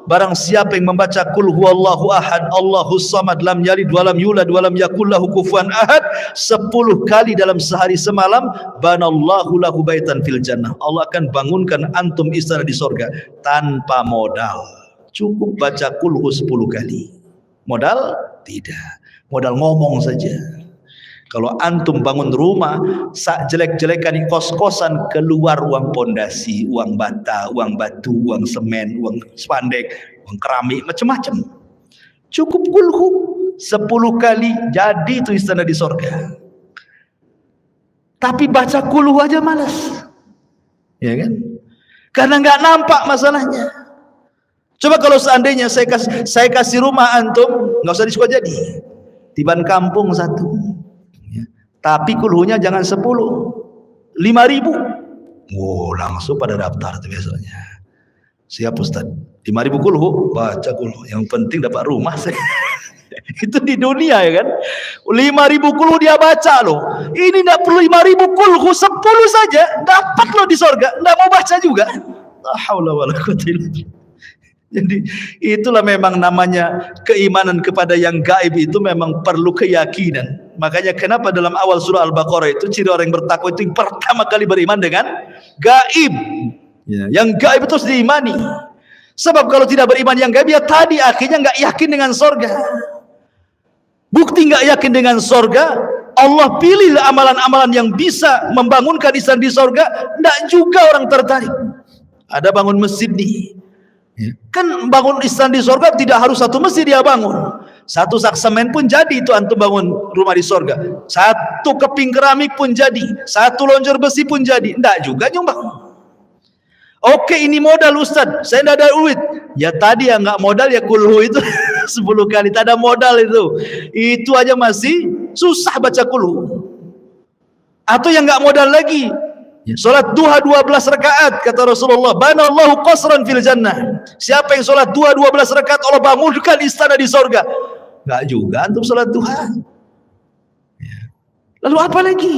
barang siapa yang membaca qul huwallahu ahad Allahus samad lam yalid walam yulad walam yakul lahu kufuwan ahad 10 kali dalam sehari semalam, banallahu lahu baitan fil jannah. Allah akan bangunkan antum istana di surga tanpa modal. Cukup baca qul hu 10 kali. Modal? Tidak. Modal ngomong saja. Kalau antum bangun rumah, sak jelek-jelekan di kos-kosan, keluar uang pondasi, uang bata, uang batu, uang semen, uang spandek, uang keramik, macam-macam. Cukup kulhu 10 kali jadi itu istana di surga. Tapi baca kulhu aja malas, ya kan? Karena nggak nampak masalahnya. Coba kalau seandainya saya kasih rumah antum, nggak usah di Sukajadi, di Ban Kampung 1. Tapi kulhunya jangan 10, 5.000. Oh, langsung pada daftar tuh besoknya. Siap Ustaz. 5.000 kulhu, baca kulhu. Yang penting dapat rumah saya. Itu di dunia ya kan. 5.000 kulhu dia baca loh. Ini tidak perlu 5.000 kulhu, 10 saja dapat loh di sorga. Tidak mau baca juga. La haula wala quwwata illa billah. Jadi itulah memang namanya keimanan kepada yang gaib itu memang perlu keyakinan. Makanya kenapa dalam awal surah Al-Baqarah itu ciri orang yang bertakwa itu yang pertama kali beriman dengan gaib. Ya, yang gaib itu harus diimani. Sebab kalau tidak beriman yang gaib ya tadi akhirnya nggak yakin dengan sorga. Bukti nggak yakin dengan sorga, Allah pilih amalan-amalan yang bisa membangunkan istana di sorga, nggak juga orang tertarik. Ada bangun masjid nih. Kan bangun istana di sorga tidak harus satu masjid dia bangun. Satu sak semen pun jadi itu antum bangun rumah di sorga. Satu keping keramik pun jadi. Satu lonjor besi pun jadi. Enggak juga nyumbang. Oke ini modal Ustaz, saya tidak ada duit. Ya tadi ya nggak modal ya kulhu itu 10 kali. Tak ada modal itu. Itu aja masih susah baca kulhu. Atau yang nggak modal lagi. Salat duha 12 rakaat kata Rasulullah, banallahu qasran fil jannah. Siapa yang salat duha 12 rakaat Allah bangunkan istana di sorga. Enggak juga antum salat duha. Lalu apa lagi?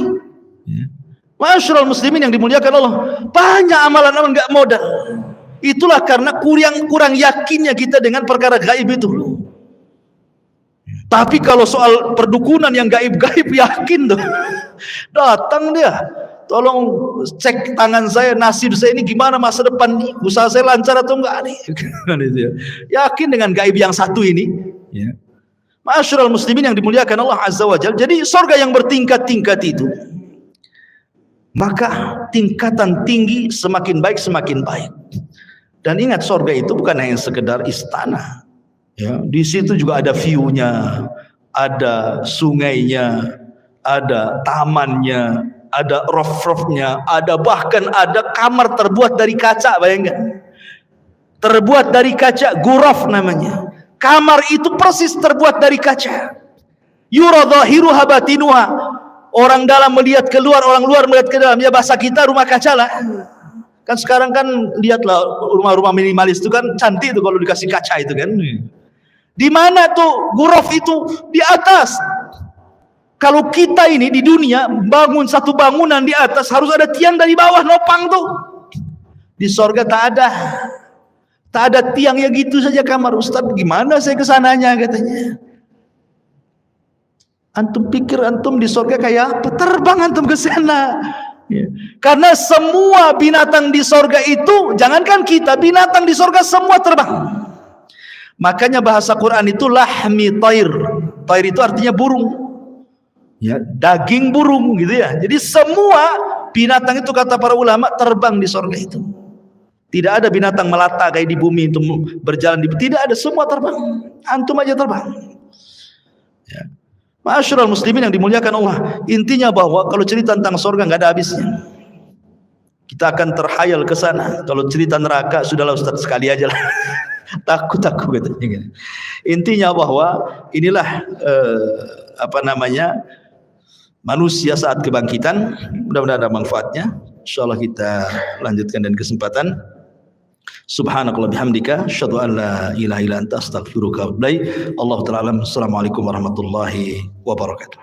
Masyarul muslimin yang dimuliakan Allah, banyak amalan-amalan enggak modal. Itulah karena kurang yakinnya kita dengan perkara gaib itu. Tapi kalau soal perdukunan yang gaib-gaib yakin tuh. Datang dia. Tolong cek tangan saya, nasib saya ini gimana masa depan nih, usaha saya lancar atau enggak nih. Yakin dengan gaib yang satu ini. Ya. Masyarul muslimin yang dimuliakan Allah Azza wa Jalla. Jadi surga yang bertingkat-tingkat itu. Maka tingkatan tinggi semakin baik semakin baik. Dan ingat surga itu bukan hanya sekedar istana. Ya, di situ juga ada view-nya, ada sungainya, ada tamannya, ada roof-roofnya, ada bahkan ada kamar terbuat dari kaca, bayangkan. Terbuat dari kaca, ghuraf namanya. Kamar itu persis terbuat dari kaca. Yura dhahiruha batinuha. Orang dalam melihat keluar, orang luar melihat ke dalam. Ya bahasa kita rumah kaca lah. Kan sekarang kan lihatlah rumah-rumah minimalis itu kan cantik itu kalau dikasih kaca itu kan. Di mana tuh ghuraf itu? Di atas. Kalau kita ini di dunia bangun satu bangunan di atas harus ada tiang dari bawah nopang tuh. Di sorga tak ada. Tak ada tiang ya gitu saja kamar. Ustaz gimana saya kesananya katanya. Antum pikir antum di sorga kayak apa? Terbang antum ke sana. Ya. Karena semua binatang di sorga itu, jangankan kita, binatang di sorga semua terbang. Makanya bahasa Quran itu lahmi tair. Tair itu artinya burung. Ya, daging burung gitu ya. Jadi semua binatang itu kata para ulama terbang di sorga itu. Tidak ada binatang melata kayak di bumi itu berjalan di, tidak ada, semua terbang. Antum aja terbang. Ya. Masyarul muslimin yang dimuliakan Allah. Intinya bahwa kalau cerita tentang sorga nggak ada habisnya. Kita akan terhayal ke sana. Kalau cerita neraka sudahlah Ustaz sekali aja lah. Takut katanya. Intinya bahwa inilah manusia saat kebangkitan. Mudah-mudahan ada manfaatnya. Insyaallah kita lanjutkan dan kesempatan. Subhanakallah bihamdika asyhadu an la ilaha illa anta astaghfiruka wa atubu ilaik. Allahu ta'ala alam. Assalamualaikum warahmatullahi wabarakatuh.